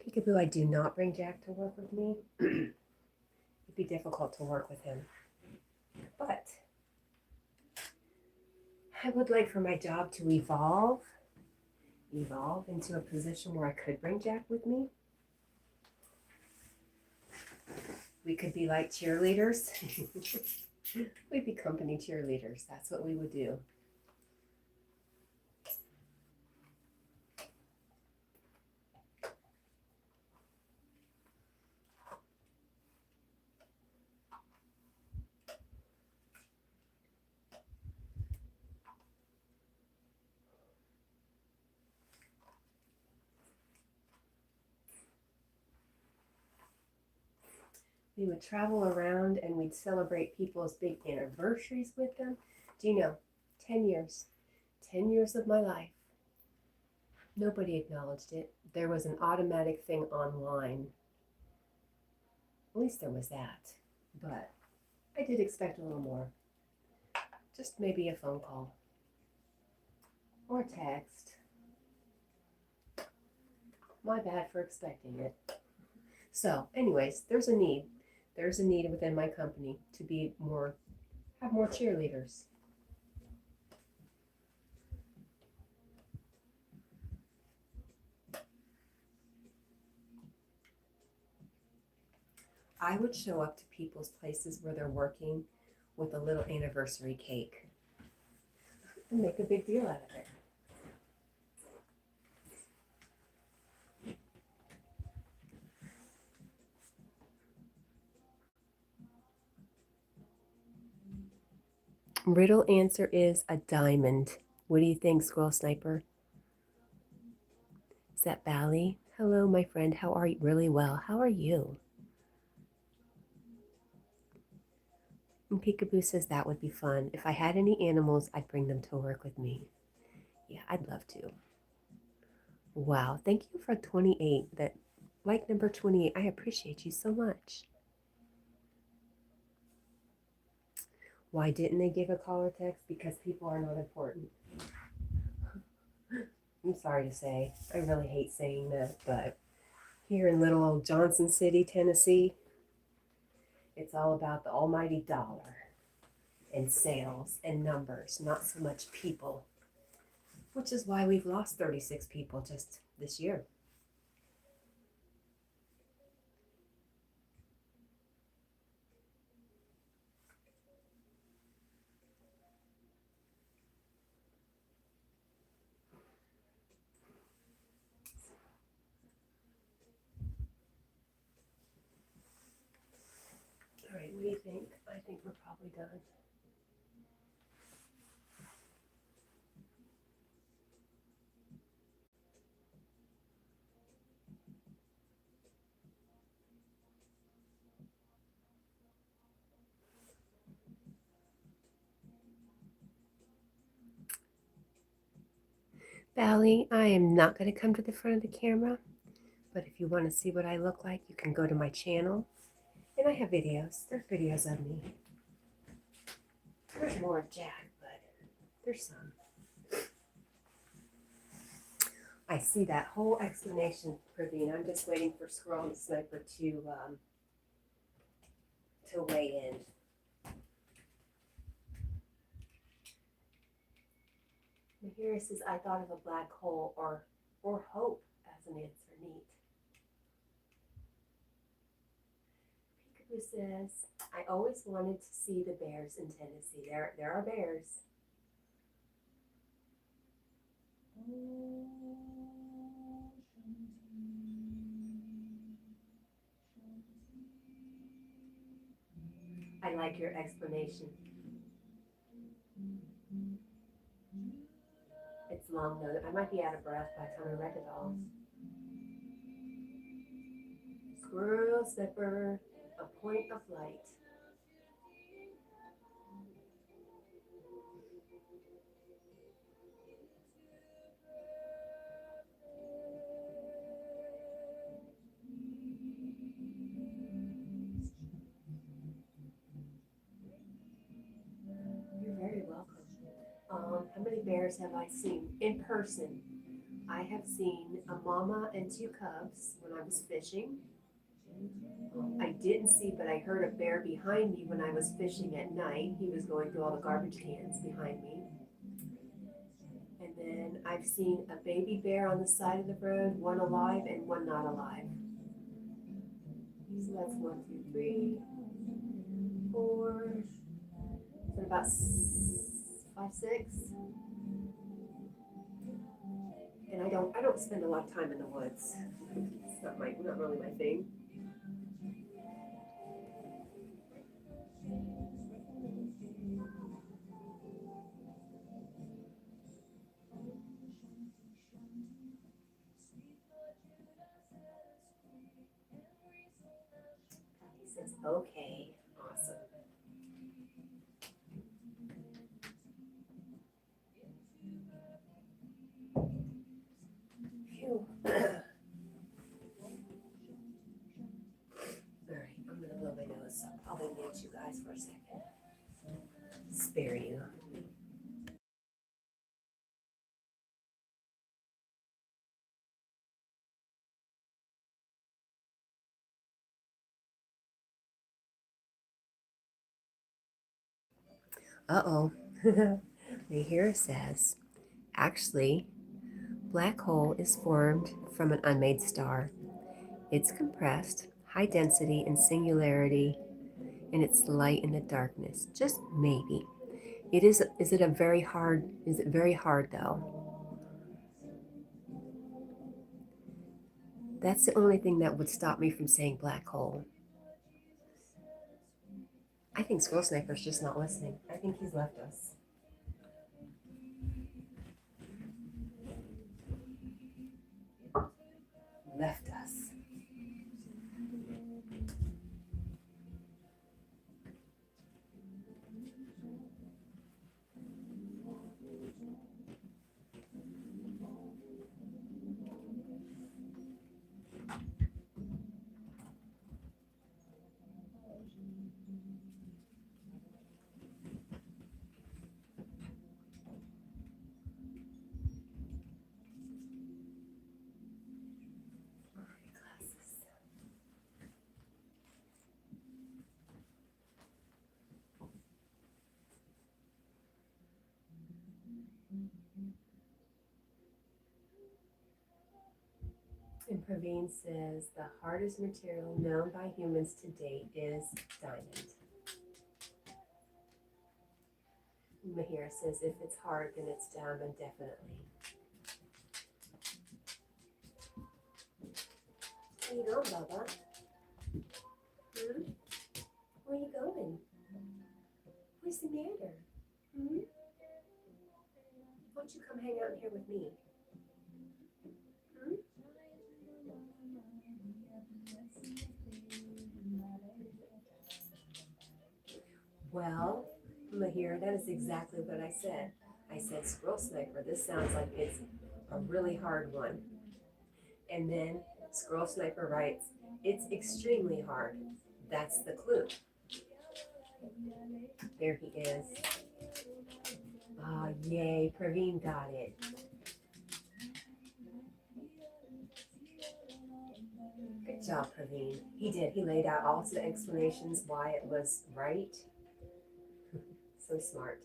Peekaboo, I do not bring Jack to work with me. It'd be difficult to work with him. But I would like for my job to evolve into a position where I could bring Jack with me. We could be like cheerleaders. We'd be company cheerleaders. That's what we would do. We would travel around and we'd celebrate people's big anniversaries with them. Do you know, 10 years. 10 years of my life. Nobody acknowledged it. There was an automatic thing online. At least there was that. But I did expect a little more. Just maybe a phone call. Or text. My bad for expecting it. So, anyways, there's a need. There's a need within my company to have more cheerleaders. I would show up to people's places where they're working with a little anniversary cake and make a big deal out of it. Riddle answer is a diamond. What do you think, Squirrel Sniper? Is that Bally? Hello, my friend. How are you? Really well. How are you? And Peekaboo says that would be fun. If I had any animals, I'd bring them to work with me. Yeah, I'd love to. Wow. Thank you for 28. That like number 28. I appreciate you so much. Why didn't they give a call or text? Because people are not important. I'm sorry to say. I really hate saying that, but here in little old Johnson City, Tennessee, it's all about the almighty dollar. and sales and numbers, not so much people, which is why we've lost 36 people just this year. All right, what do you think? I think we're probably done. Bally, I am not going to come to the front of the camera, but if you want to see what I look like, you can go to my channel. And I have videos. There's videos of me. There's more of Jack, but there's some. I see that whole explanation, Praveen. I'm just waiting for Squirrel and Sniper to weigh in. Here says, I thought of a black hole or hope as an answer. Neat. Peekaboo says, I always wanted to see the bears in Tennessee. There are bears. I like your explanation. It's long though. I might be out of breath by the time I read it all. Squirrel, Snipper, a point of light. You're very welcome. How many bears have I seen in person? I have seen a mama and two cubs when I was fishing. I didn't see, but I heard a bear behind me when I was fishing at night. He was going through all the garbage cans behind me. And then I've seen a baby bear on the side of the road, one alive and one not alive. So that's 1, 2, 3, 4, so about 5, 6. And I don't spend a lot of time in the woods. It's not really my thing. He says, okay, awesome. Phew. All right, I'm gonna blow my nose, so I'll probably mute you guys for a second. Spare you. Uh-oh. Here says, actually, black hole is formed from an unmade star. It's compressed, high density and singularity in its light in the darkness. Just maybe. Is it very hard though? That's the only thing that would stop me from saying black hole. I think Squirrel Sniper's just not listening. I think he's left us. Left us. And Praveen says the hardest material known by humans to date is diamond. Mahira says if it's hard, then it's diamond, definitely. Where you going, Bubba? Where you going? What's the matter? Why don't you come hang out in here with me? Well, Mahira, that is exactly what I said. I said, Squirrel Sniper, this sounds like it's a really hard one. And then Squirrel Sniper writes, it's extremely hard. That's the clue. There he is. Ah, yay, Praveen got it. Good job, Praveen. He did. He laid out all the explanations why it was right. So smart.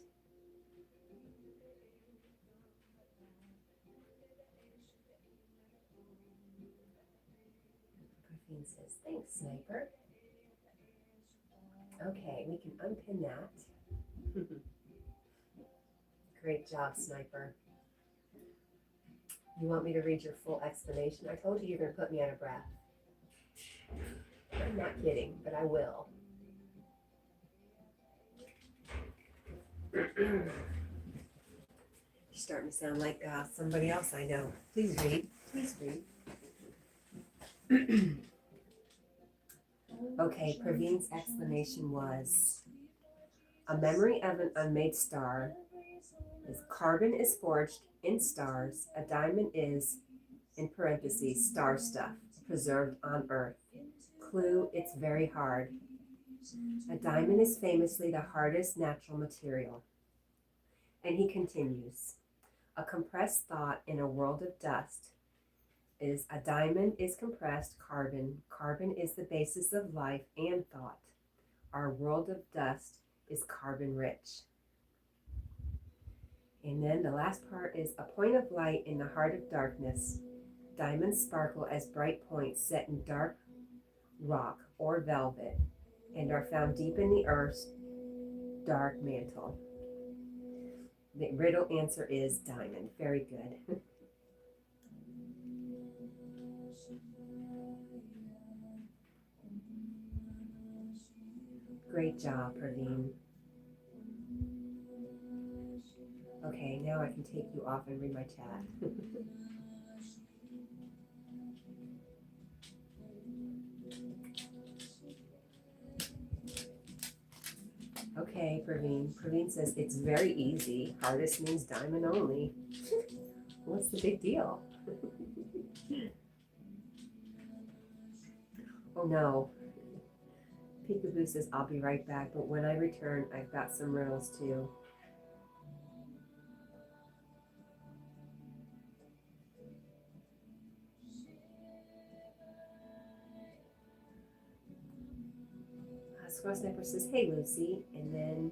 Praveen says, thanks, Sniper. Okay, we can unpin that. Great job, Sniper. You want me to read your full explanation? I told you you're going to put me out of breath. I'm not kidding, but I will. You're starting to sound like somebody else I know. Please read. Please read. Okay, Praveen's explanation was, a memory of an unmade star is carbon is forged in stars, a diamond is, in parentheses, star stuff, preserved on earth. Clue, it's very hard. A diamond is famously the hardest natural material. And he continues, a compressed thought in a world of dust is a diamond is compressed carbon. Carbon is the basis of life and thought. Our world of dust is carbon rich. And then the last part is a point of light in the heart of darkness. Diamonds sparkle as bright points set in dark rock or velvet and are found deep in the earth's dark mantle. The riddle answer is diamond. Very good. Great job, Praveen. Okay, now I can take you off and read my chat. Okay, Praveen. Praveen says it's very easy. Hardest means diamond only. What's the big deal? Oh no. Peekaboo says I'll be right back, but when I return, I've got some riddles too. Squirrel Sniper says, hey Lucy, and then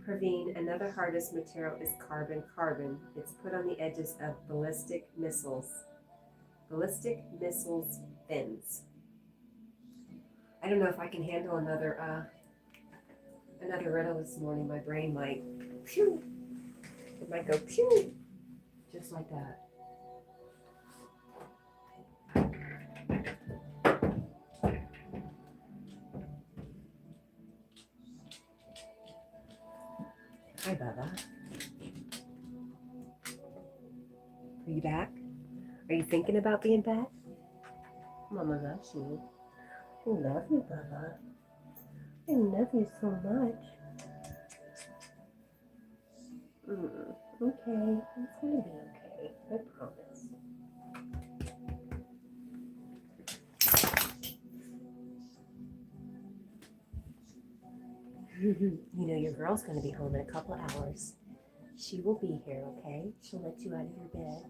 Praveen, another hardest material is carbon. Carbon. It's put on the edges of ballistic missiles. Ballistic missiles fins. I don't know if I can handle another riddle this morning. My brain might pew. It might go pew, just like that. Hi, Bubba. Are you back? Are you thinking about being back? Mama loves you. I love you, Bubba. I love you so much. Okay, it's gonna be okay. I promise. You know your girl's gonna be home in a couple hours. She will be here, okay? She'll let you out of your bed.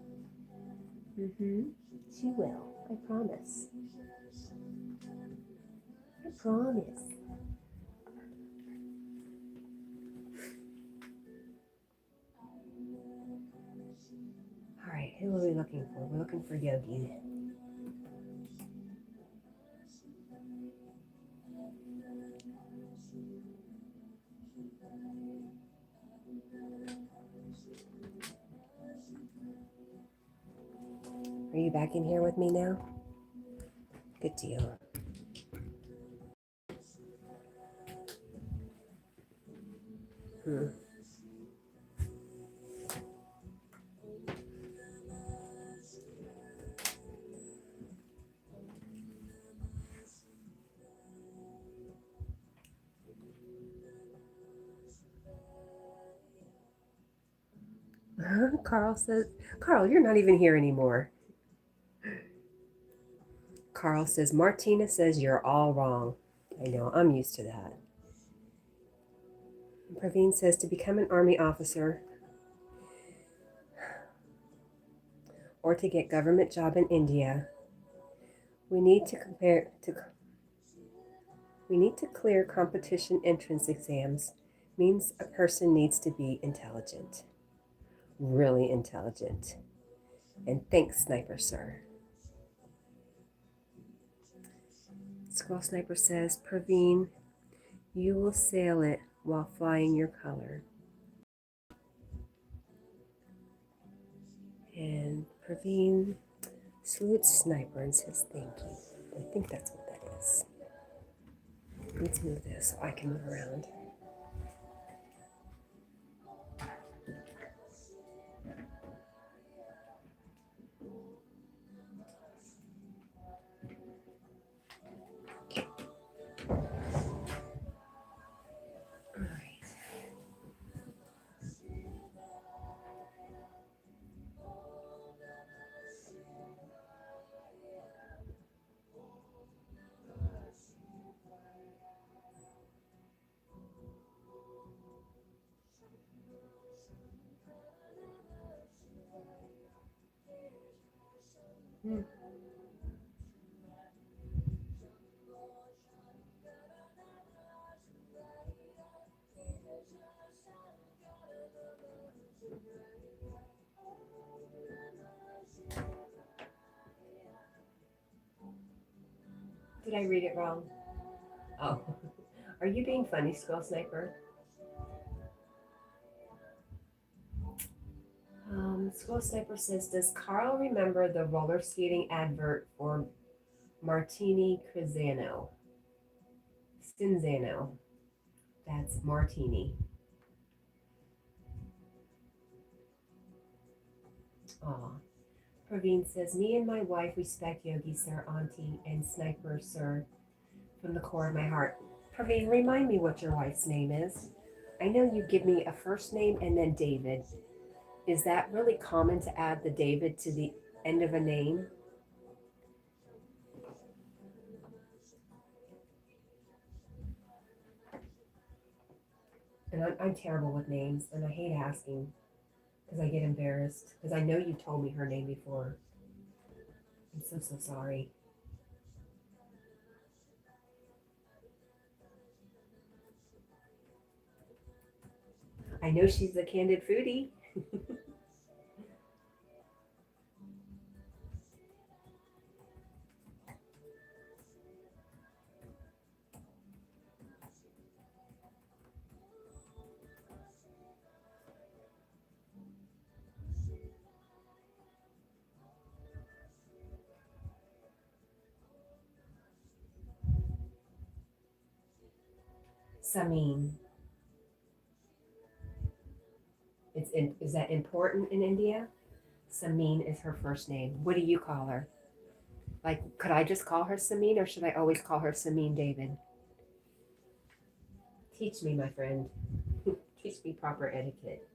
She will. I promise. I promise. All right, who are we looking for? We're looking for Yogi. Are you back in here with me now? Good deal. Carl says, Carl, you're not even here anymore. Carl says, Martina says you're all wrong. I know, I'm used to that. Praveen says to become an army officer or to get government job in India, we need to clear competition entrance exams. Means a person needs to be intelligent. Really intelligent. And thanks, Sniper Sir. Squirrel Sniper says, Praveen, you will sail it while flying your color. And Praveen salutes Sniper and says thank you. I think that's what that is. Let's move this so I can move around. Did I read it wrong? Oh. Are you being funny, Squirrel Sniper? Squirrel Sniper says, does Carl remember the roller skating advert for Martini Cinzano? That's Martini. Aw. Praveen says, me and my wife respect Yogi Sir, Auntie, and Sniper Sir from the core of my heart. Praveen, remind me what your wife's name is. I know you give me a first name and then David. Is that really common to add the David to the end of a name? And I'm terrible with names, and I hate asking because I get embarrassed because I know you told me her name before. I'm so sorry. I know she's a candid foodie. Samin. Is that important in India? Samin is her first name. What do you call her? Like, could I just call her Samin, or should I always call her Samin David? Teach me, my friend. Teach me proper etiquette.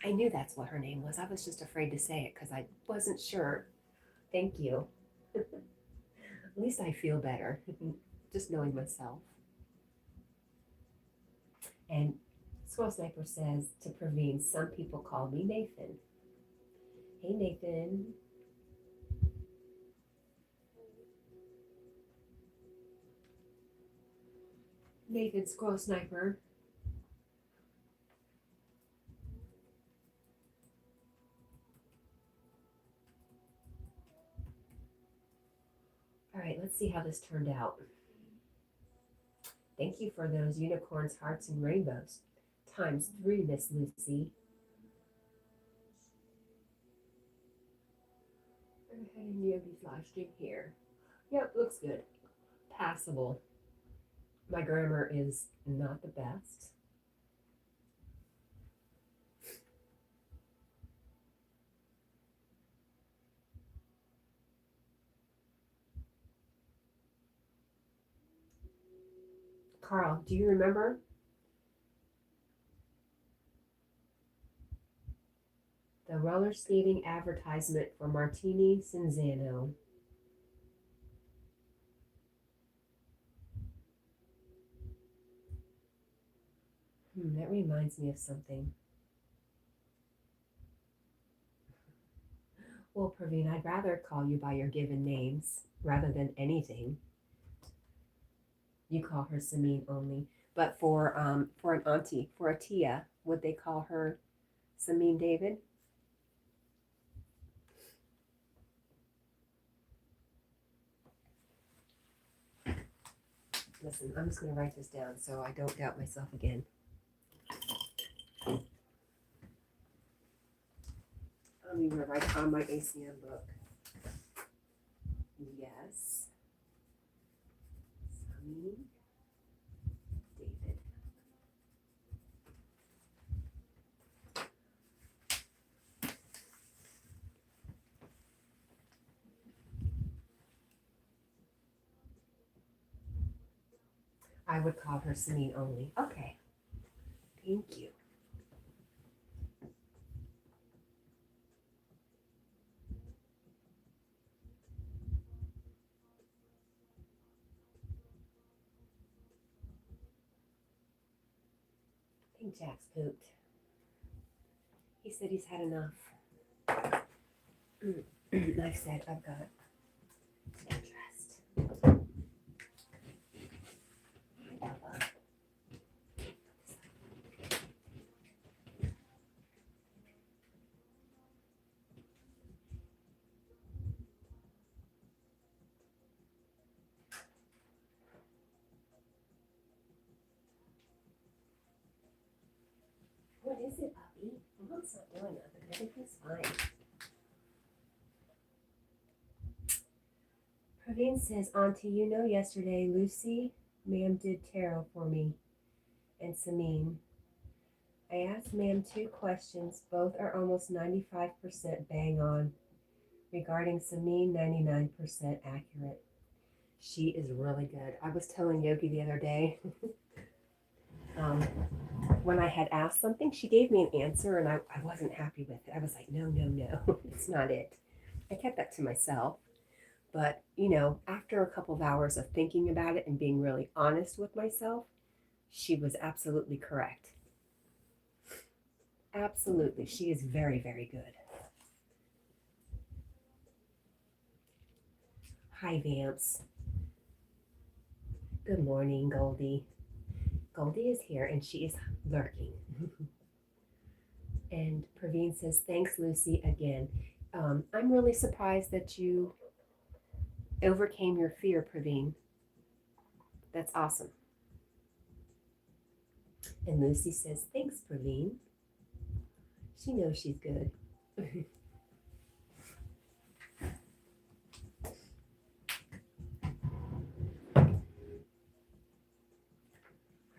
I knew that's what her name was. I was just afraid to say it because I wasn't sure. Thank you. At least I feel better, just knowing myself. And Squirrel Sniper says to Praveen, some people call me Nathan. Hey, Nathan. Nathan, Squirrel Sniper. All right, let's see how this turned out. Thank you for those unicorns, hearts, and rainbows. ×3, Miss Lucy. And Yogi's live stream here. Yep, looks good. Passable. My grammar is not the best. Carl, do you remember the roller skating advertisement for Martini Cinzano? That reminds me of something. Well, Praveen, I'd rather call you by your given names rather than anything. You call her Samin only. But for an auntie, for a Tia, would they call her Samin David? Listen, I'm just going to write this down so I don't doubt myself again. I'm going to write on my ACM book. Yes. Samin David. I would call her Samin only. Okay. Thank you. I think Jack's pooped. He said he's had enough. I said I've got to get dressed. What is it, puppy? Mom's not doing nothing. Everything's fine. Praveen says, Auntie, you know yesterday Lucy, ma'am did tarot for me and Samin. I asked ma'am 2 questions. Both are almost 95% bang on. Regarding Samin, 99% accurate. She is really good. I was telling Yogi the other day, when I had asked something, she gave me an answer and I wasn't happy with it. I was like, no, it's not it. I kept that to myself. But, you know, after a couple of hours of thinking about it and being really honest with myself, she was absolutely correct. Absolutely. She is very, very good. Hi, Vamps. Good morning, Goldie. Goldie is here and she is lurking. And Praveen says, thanks, Lucy, again. I'm really surprised that you overcame your fear, Praveen. That's awesome. And Lucy says, thanks, Praveen. She knows she's good.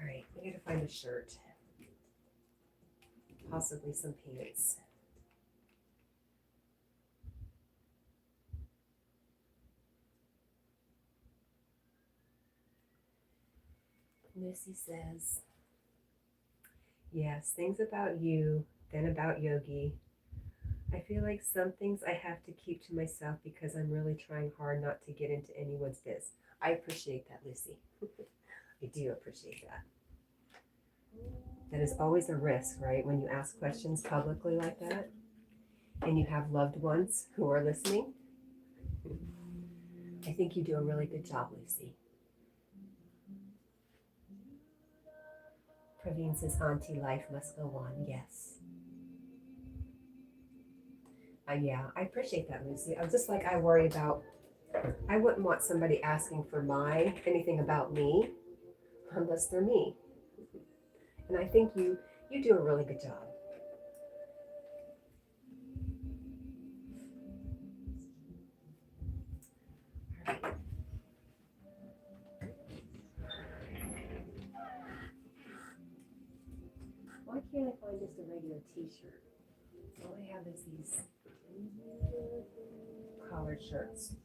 All right, we gotta find a shirt. Possibly some pants. Lucy says, yes, things about you, then about Yogi. I feel like some things I have to keep to myself because I'm really trying hard not to get into anyone's biz. I appreciate that, Lucy. I do appreciate that. That is always a risk, right? When you ask questions publicly like that and you have loved ones who are listening. I think you do a really good job, Lucy. Praveen says, Auntie, life must go on. Yes. Yeah, I appreciate that, Lucy. I'm just like, I worry about, I wouldn't want somebody asking for anything about me unless they're me. And I think you do a really good job. can't I find just a regular t-shirt? All I have is these collared shirts,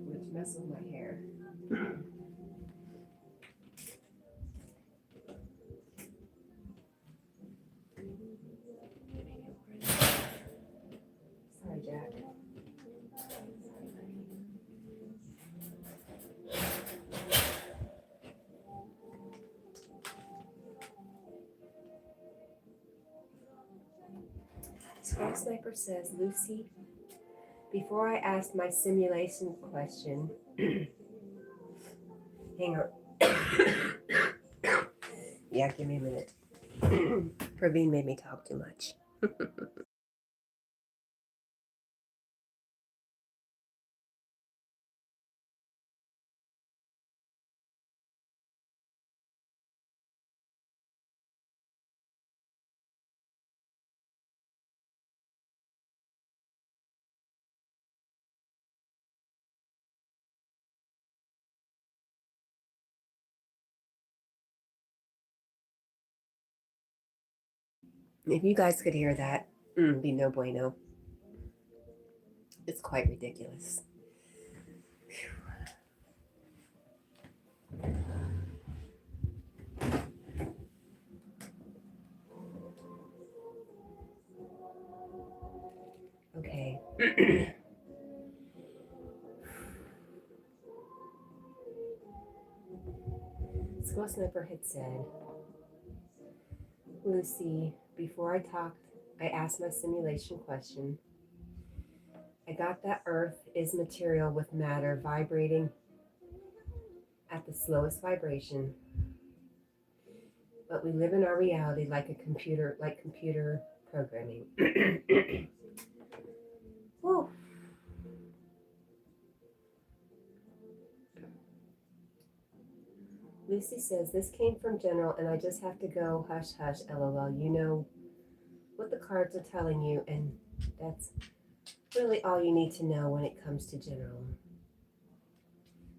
which mess with my hair. Sorry, Jack. Squirrel Sniper says, Lucy, before I ask my simulation question, hang on. Yeah, give me a minute. Praveen made me talk too much. If you guys could hear that, be no bueno. It's quite ridiculous. Okay. Squirrel Sniper had said, Lucy, before I asked my simulation question. I got that Earth is material with matter vibrating at the slowest vibration, but we live in our reality like computer programming. Whew. Lucy says, this came from General and I just have to go hush hush, LOL. You know what the cards are telling you, and that's really all you need to know when it comes to General.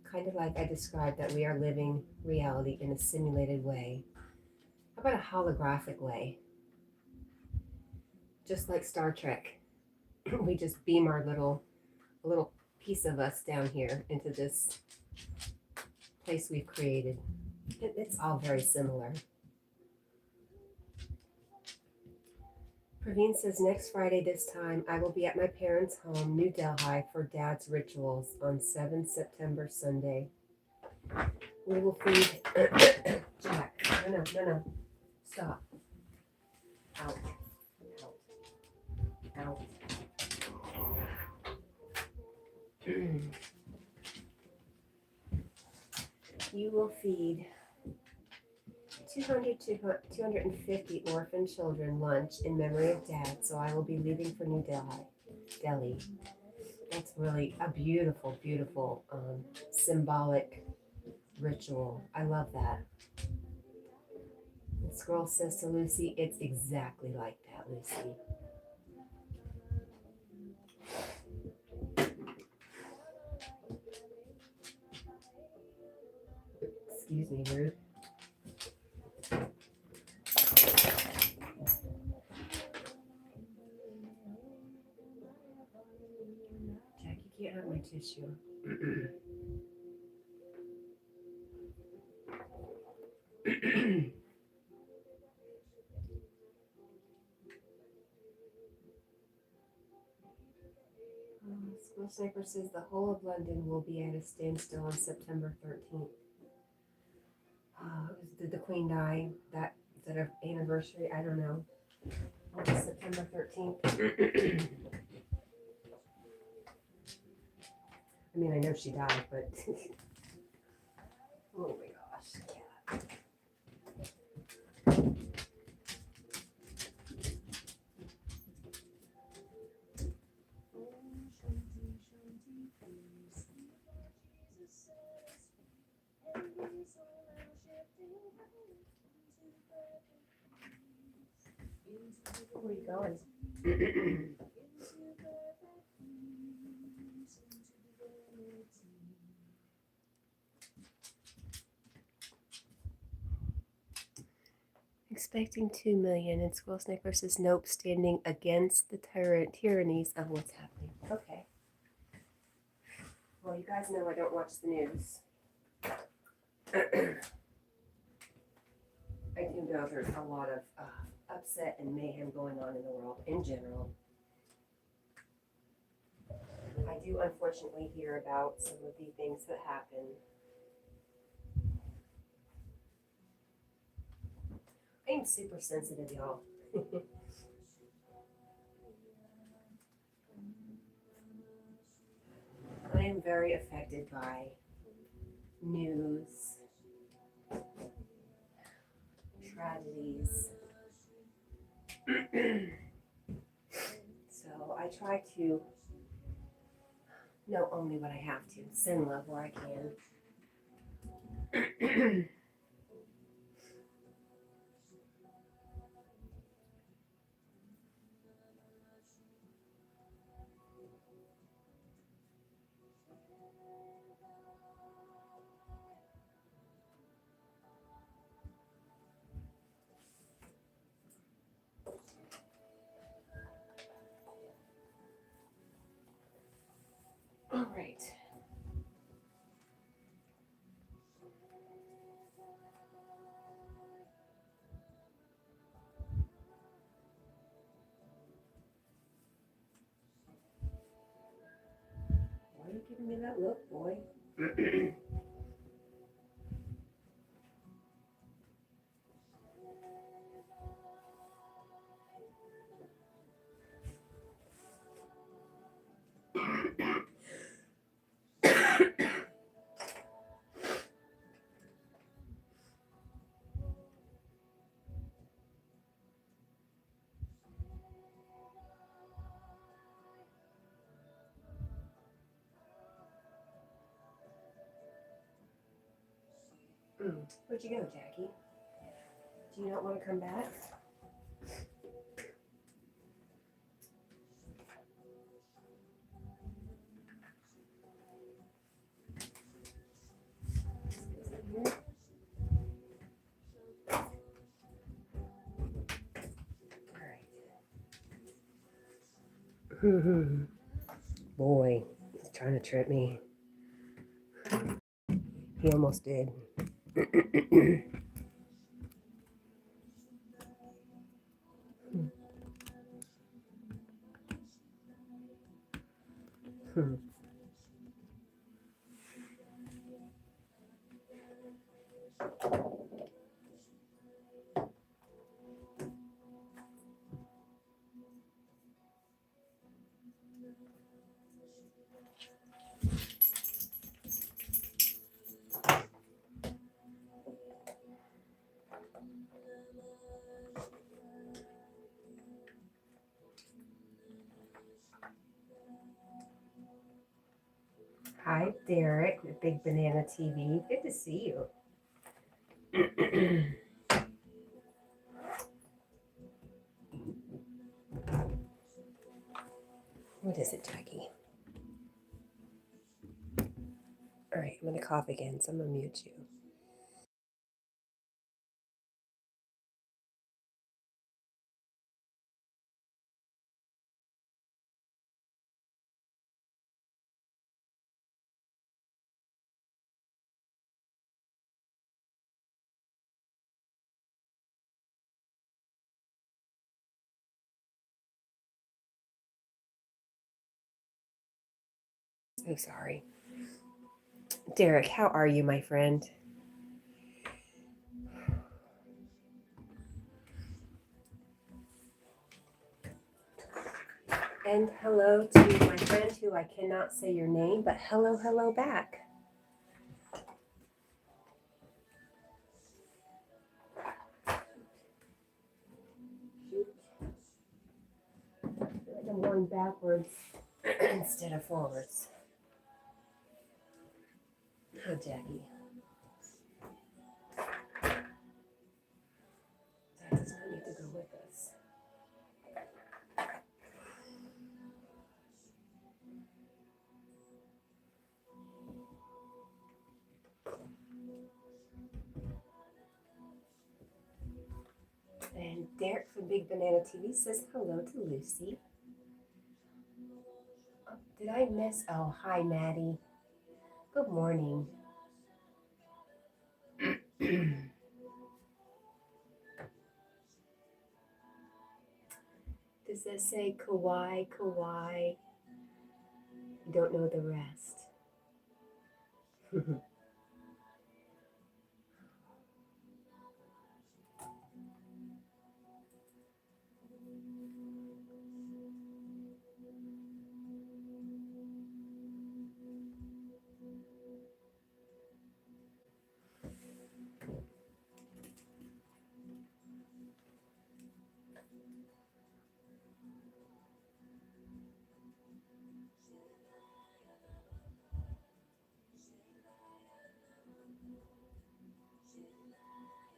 Kind of like I described that we are living reality in a simulated way. How about a holographic way? Just like Star Trek. We just beam a little piece of us down here into this place we've created. It's all very similar. Praveen says, next Friday this time, I will be at my parents' home, New Delhi, for Dad's rituals on 7 September Sunday. We will feed Jack. No. Stop. Out. You will feed 250 orphan children lunch in memory of Dad, so I will be leaving for New Delhi. That's really a beautiful, beautiful symbolic ritual. I love that. The squirrel says to Lucy, it's exactly like that, Lucy. Excuse me, rude. Jack, you can't have my tissue. Squirrel Sniper says the whole of London will be at a standstill on September 13th. Did the Queen die? Is that her anniversary? I don't know. September 13th. I mean, I know she died, but oh my gosh, cat. Where are you going? expecting 2 million, and Squirrel Sniper says nope, standing against the tyrannies of what's happening. Okay. Well, you guys know I don't watch the news. I do know there's a lot of upset and mayhem going on in the world in general. I do unfortunately hear about some of the things that happen. I am super sensitive, y'all. I am very affected by news, tragedies. So I try to know only what I have to, send love where I can. All right. Why are you giving me that look, boy? Where'd you go, Jackie? Do you not want to come back? Boy, he's trying to trip me. He almost did. Hi, Derek, with Big Banana TV. Good to see you. What is it, Jackie? All right, I'm going to cough again, so I'm going to mute you. So sorry. Derek, how are you, my friend? And hello to my friend who I cannot say your name, but hello back. I feel like I'm going backwards instead of forwards. Oh, Jackie. That does not need to go with us. Derek from Big Banana TV says hello to Lucy. Oh, did I miss? Oh, hi, Maddie. Good morning. Does that say kawaii, kawaii? You don't know the rest.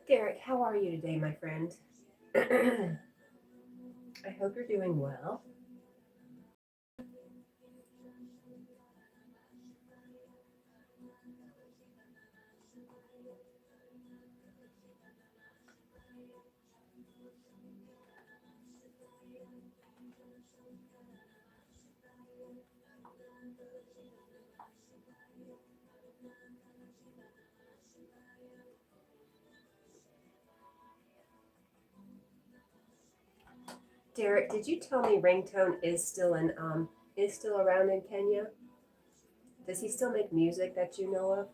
Derek, how are you today, my friend? I hope you're doing well. Derek, did you tell me Ringtone is still around in Kenya? Does he still make music that you know of?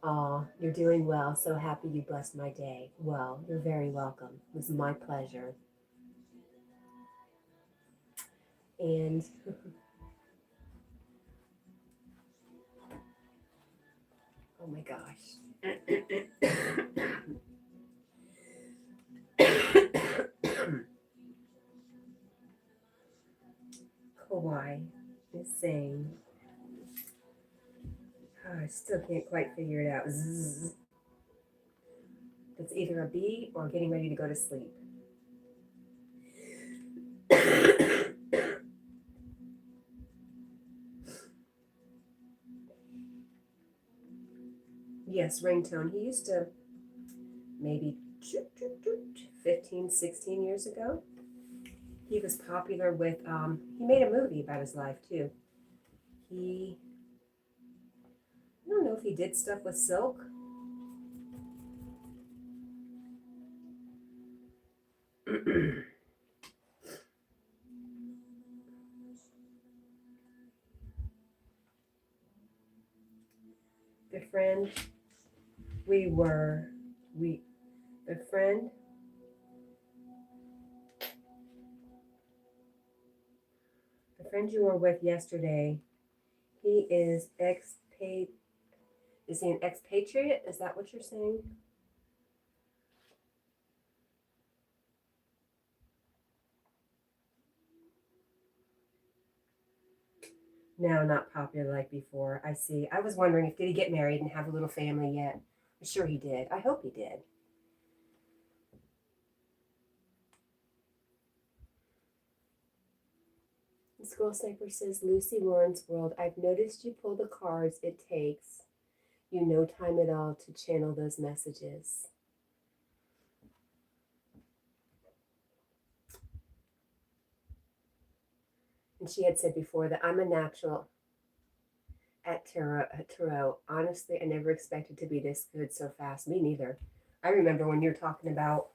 Aw, you're doing well. So happy you blessed my day. Well, you're very welcome. It was my pleasure. And oh my gosh. Kauai is saying, oh, I still can't quite figure it out. Zzz. It's either a bee or getting ready to go to sleep. Yes, Ringtone. He used to maybe 15, 16 years ago. He was popular with, he made a movie about his life too. I don't know if he did stuff with Silk. The friend you were with yesterday, he is is he an expatriate? Is that what you're saying? No, not popular like before. I see. I was wondering if did he get married and have a little family yet? I'm sure he did. I hope he did. The Squirrel Sniper says, Lucy Warren's World. I've noticed you pull the cards it takes. You no time at all to channel those messages. And she had said before that I'm a natural at tarot. Honestly, I never expected to be this good so fast. Me neither. I remember when you were talking about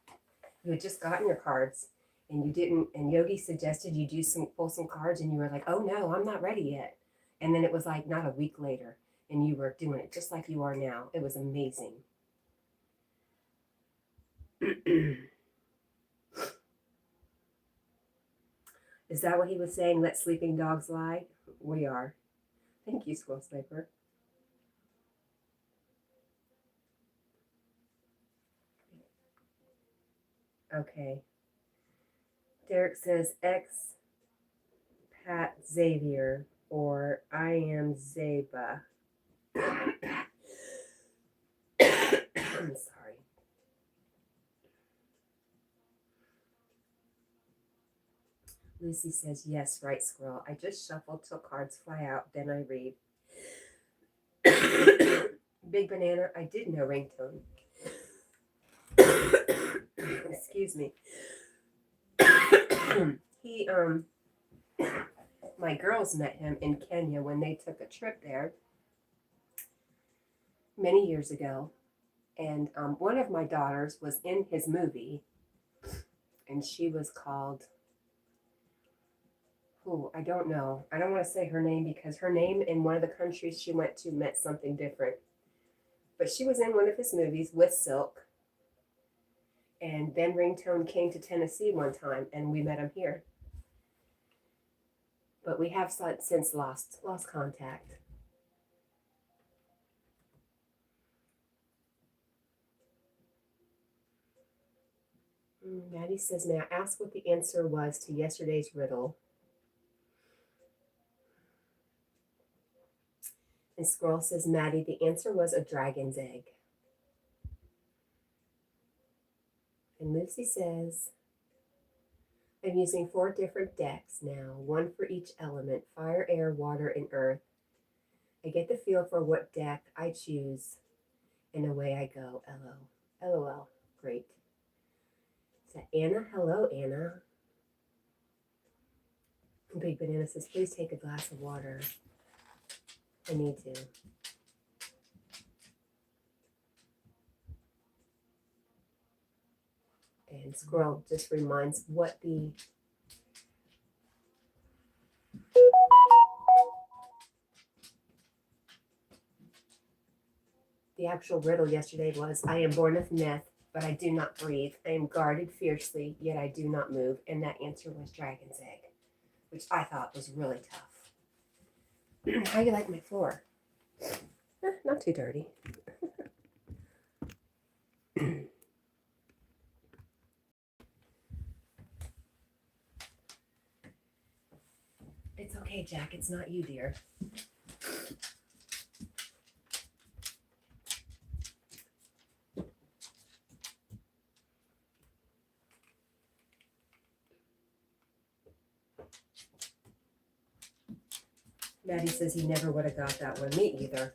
you had just gotten your cards and you didn't, and Yogi suggested you pull some cards, and you were like, oh no, I'm not ready yet. And then it was like not a week later, and you were doing it just like you are now. It was amazing. Is that what he was saying? Let sleeping dogs lie? We are. Thank you, Squirrel Sniper. Okay. Derek says Pat Xavier or I am Zeba. I'm sorry. Lucy says, yes, right, Squirrel. I just shuffle till cards fly out, then I read. Big Banana, I did know ringtone. Excuse me. He, my girls met him in Kenya when they took a trip there many years ago. And one of my daughters was in his movie, and she was called, oh, I don't know. I don't want to say her name because her name in one of the countries she went to meant something different. But she was in one of his movies with Silk. And then Ringtone came to Tennessee one time, and we met him here. But we have since lost contact. Maddie says, may I ask what the answer was to yesterday's riddle? And Squirrel says, Maddie, the answer was a dragon's egg. And Lucy says, I'm using 4 different decks now, 1 for each element, fire, air, water, and earth. I get the feel for what deck I choose, and away I go. LOL. Great. Is that Anna? Hello, Anna. Big Banana says, please take a glass of water. I need to. And Squirrel just reminds what the actual riddle yesterday was. I am born of meth, but I do not breathe. I am guarded fiercely, yet I do not move. And that answer was dragon's egg, which I thought was really tough. How you like my floor? Not too dirty. It's okay, Jack. It's not you, dear. Maddie says he never would have got that one. Me either.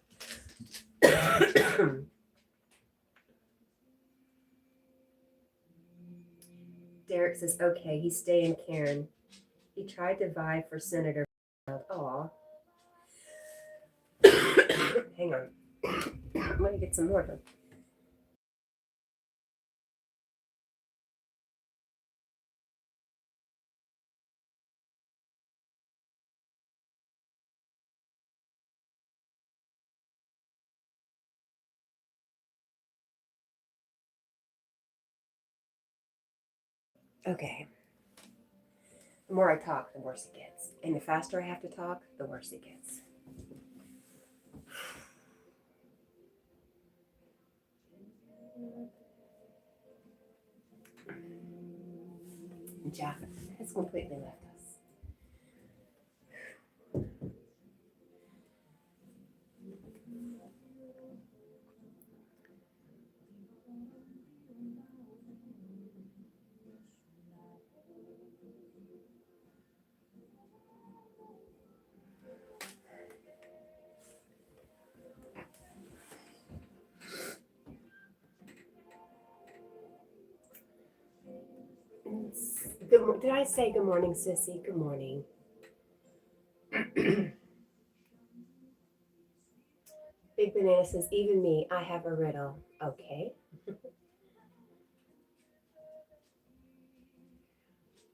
Derek says, okay, he's staying Karen. He tried to vie for Senator. Aw. Hang on. I'm going to get some more. Okay. The more I talk, the worse it gets. And the faster I have to talk, the worse it gets. Jack has completely left us. Did I say good morning, Sissy? Good morning. Big Banana says, even me, I have a riddle. Okay.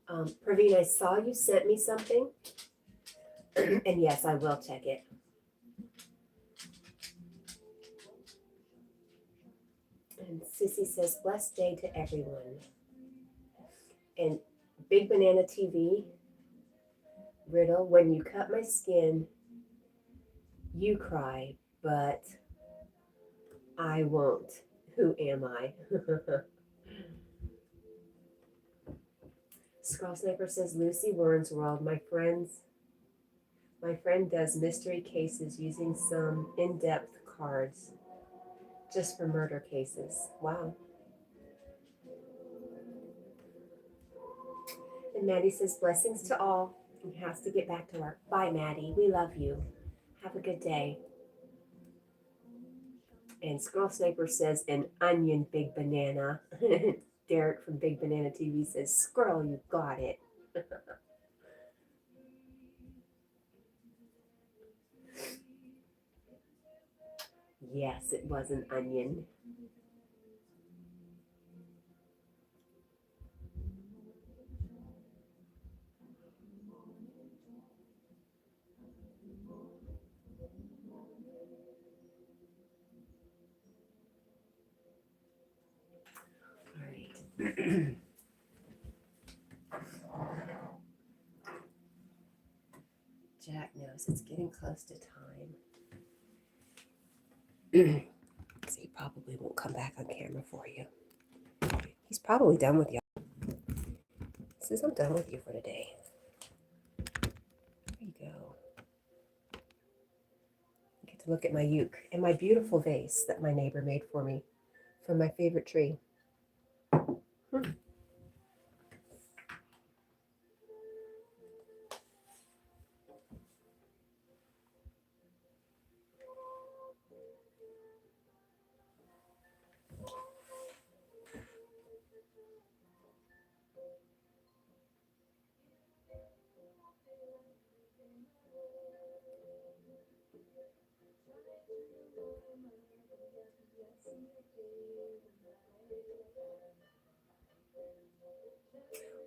Praveen, I saw you sent me something. And yes, I will check it. And Sissy says, blessed day to everyone. And Big Banana TV, riddle, when you cut my skin, you cry, but I won't. Who am I? Scroll Sniper says, Lucy Warren's World, my friend does mystery cases using some in-depth cards just for murder cases. Wow. And Maddie says, blessings to all. He has to get back to work. Bye, Maddie. We love you. Have a good day. And Squirrel Sniper says an onion, Big Banana. Derek from Big Banana TV says, Squirrel, you got it. Yes, it was an onion. All right. Jack knows it's getting close to time. So he probably won't come back on camera for you. He's probably done with you. He says, I'm done with you for today. There you go. You get to look at my uke and my beautiful vase that my neighbor made for me from my favorite tree.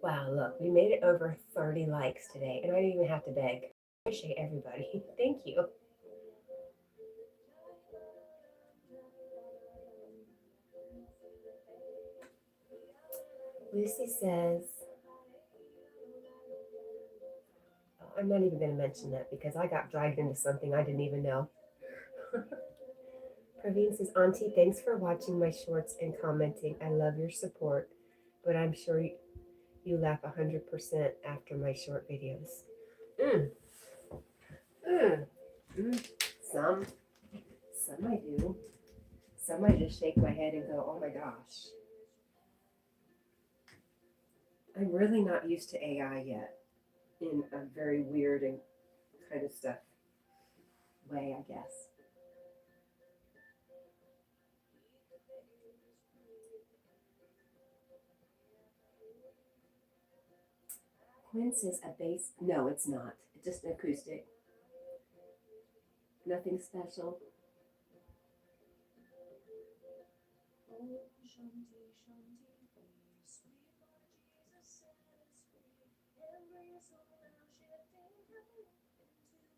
Wow, look, we made it over 30 likes today, and I didn't even have to beg. I appreciate everybody. Thank you. Lucy says, oh, I'm not even going to mention that because I got dragged into something I didn't even know. Praveen says, Auntie, thanks for watching my shorts and commenting. I love your support, but I'm sure you laugh 100% after my short videos. Some I do. Some I just shake my head and go, oh my gosh. I'm really not used to AI yet in a very weird and kind of stuff way, I guess. Quinn says a bass. No, it's not. It's just an acoustic. Nothing special.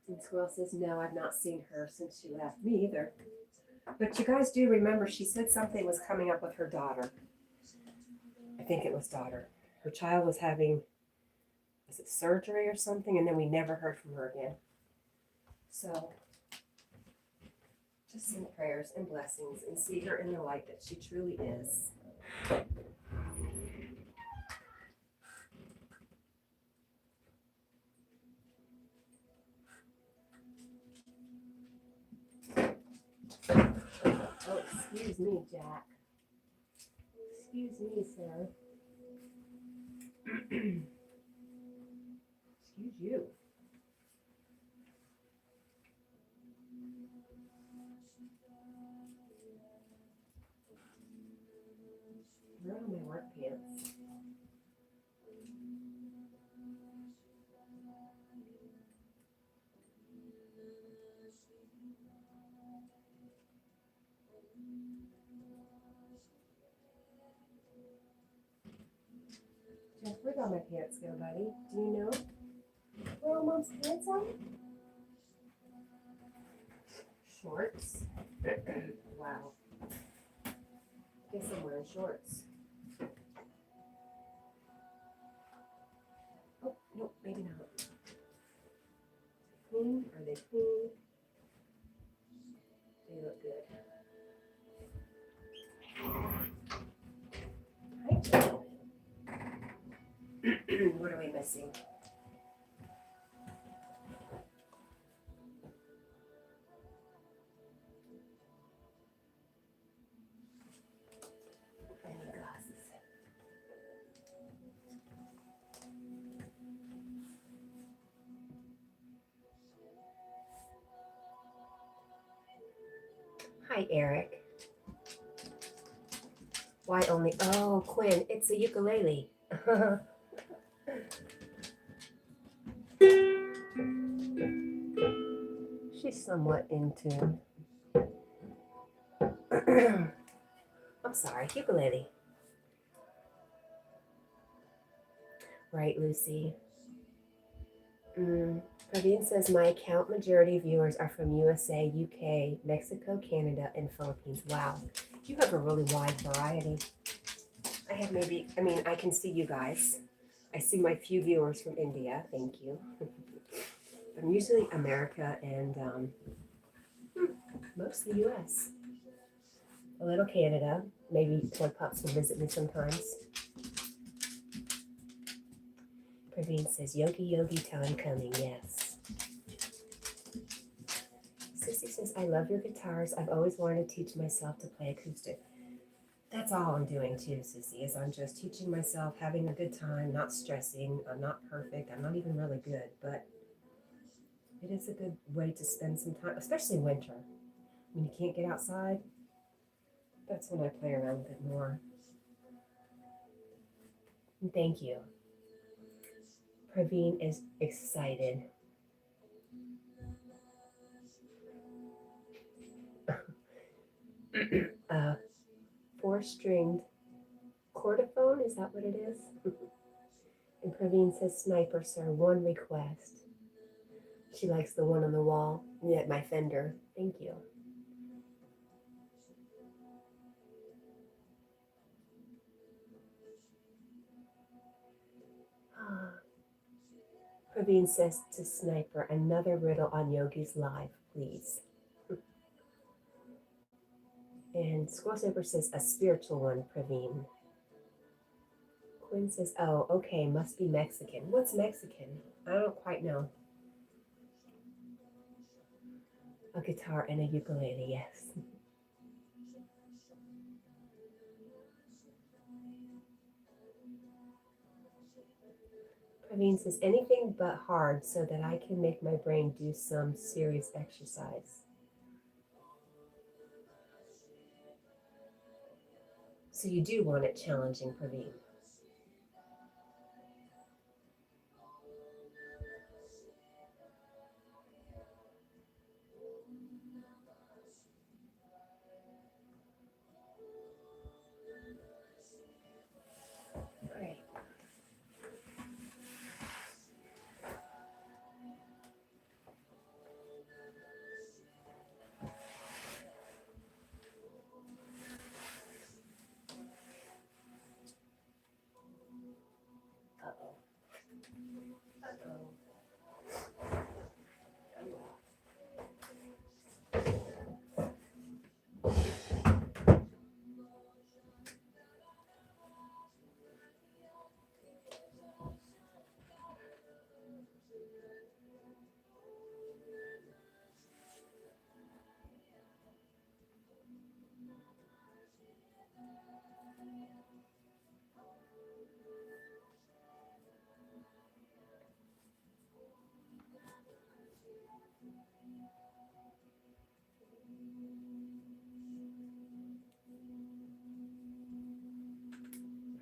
And Squirrel says, no, I've not seen her since she left. Me either. But you guys do remember she said something was coming up with her daughter. I think it was daughter. Her child was having, was it surgery or something? And then we never heard from her again. So just send prayers and blessings and see her in the light that she truly is. Oh, excuse me, Jack. Excuse me, sir. Excuse you. Where are my work pants? Jeff, where'd all my pants go, buddy? Do you know? Where are Mom's pants at? Shorts. Wow. Guess I'm wearing shorts. Oh, no, maybe not. Clean? Are they clean? They look good. Hi, gentlemen. What are we missing? Any glasses? Hi, Eric. Why only? Oh, Quinn, it's a ukulele. She's somewhat in tune. I'm sorry, ukulele. Right, Lucy. Praveen says my account majority viewers are from USA, UK, Mexico, Canada, and Philippines. Wow, you have a really wide variety. I have maybe, I mean, I can see you guys. I see my few viewers from India. Thank you. I'm usually America and mostly US. A little Canada. Maybe toy pups will visit me sometimes. Praveen says, Yogi Yogi time coming, yes. Sissy says, I love your guitars. I've always wanted to teach myself to play acoustic. That's all I'm doing too, Sissy, is I'm just teaching myself, having a good time, not stressing. I'm not perfect. I'm not even really good, but it is a good way to spend some time, especially winter. When you can't get outside, that's when I play around with it more. And thank you. Praveen is excited. Four-stringed chordophone, is that what it is? And Praveen says, Sniper, sir, one request. She likes the one on the wall, yeah, my Fender. Thank you. Praveen says to Sniper, another riddle on Yogi's live, please. And Squirrel Saber says, a spiritual one, Praveen. Quinn says, oh, okay, must be Mexican. What's Mexican? I don't quite know. A guitar and a ukulele, yes. Praveen says, anything but hard so that I can make my brain do some serious exercise. So you do want it challenging, Praveen. Great. Uh-oh. Uh-oh.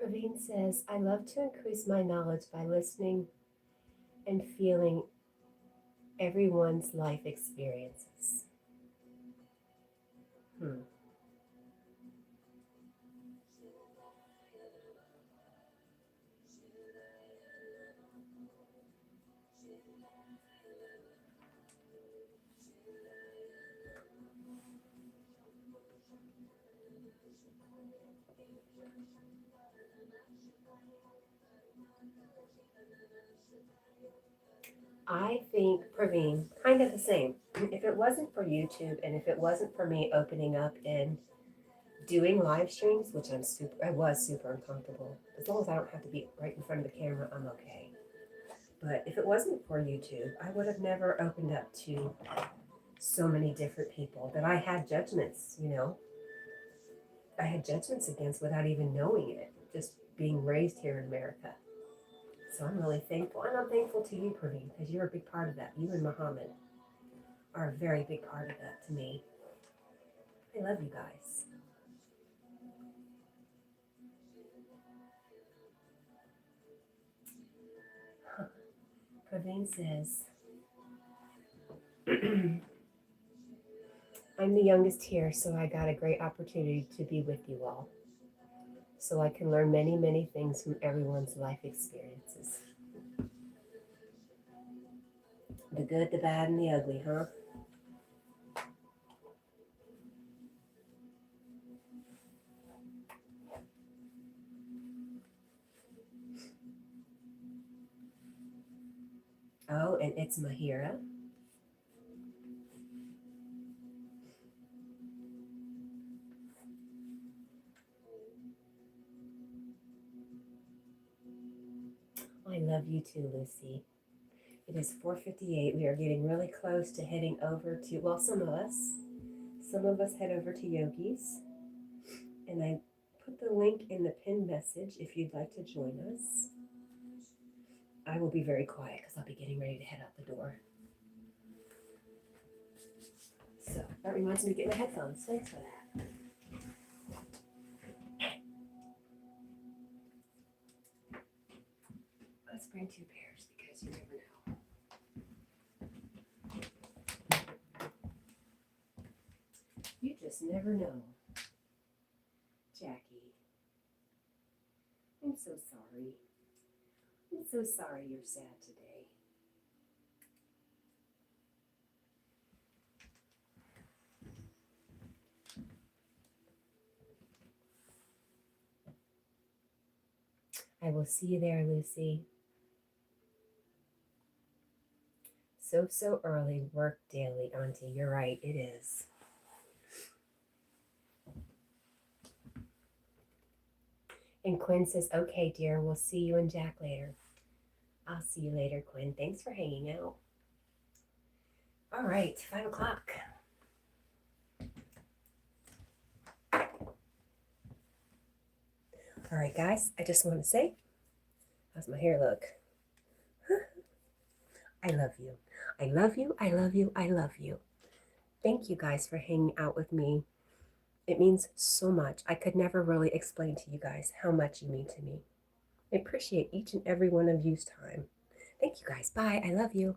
Praveen says, I love to increase my knowledge by listening and feeling everyone's life experiences. I think, Praveen, kind of the same. If it wasn't for YouTube and if it wasn't for me opening up and doing live streams, which I was super uncomfortable. As long as I don't have to be right in front of the camera, I'm okay. But if it wasn't for YouTube, I would have never opened up to so many different people that I had judgments, I had judgments against without even knowing it, just being raised here in America. So I'm really thankful, and I'm thankful to you, Praveen, because you're a big part of that. You and Muhammad are a very big part of that to me. I love you guys. Praveen says, I'm the youngest here, so I got a great opportunity to be with you all. So I can learn many, many things from everyone's life experiences. The good, the bad, and the ugly, huh? Oh, and it's Mahira. I love you too, Lucy. It is 4:58. We are getting really close to heading over to, well, some of us head over to Yogi's. And I put the link in the pinned message if you'd like to join us. I will be very quiet because I'll be getting ready to head out the door. So that reminds me to get my headphones. Thanks for that. Let's bring 2 pairs because you never know. You just never know. Jackie, I'm so sorry. I'm so sorry you're sad today. I will see you there, Lucy. So early, work daily, Auntie. You're right, it is. And Quinn says, okay, dear, we'll see you and Jack later. I'll see you later, Quinn. Thanks for hanging out. All right, 5 o'clock. All right, guys, I just want to say, how's my hair look? I love you. I love you. I love you. I love you. Thank you guys for hanging out with me. It means so much. I could never really explain to you guys how much you mean to me. I appreciate each and every one of you's time. Thank you guys. Bye. I love you.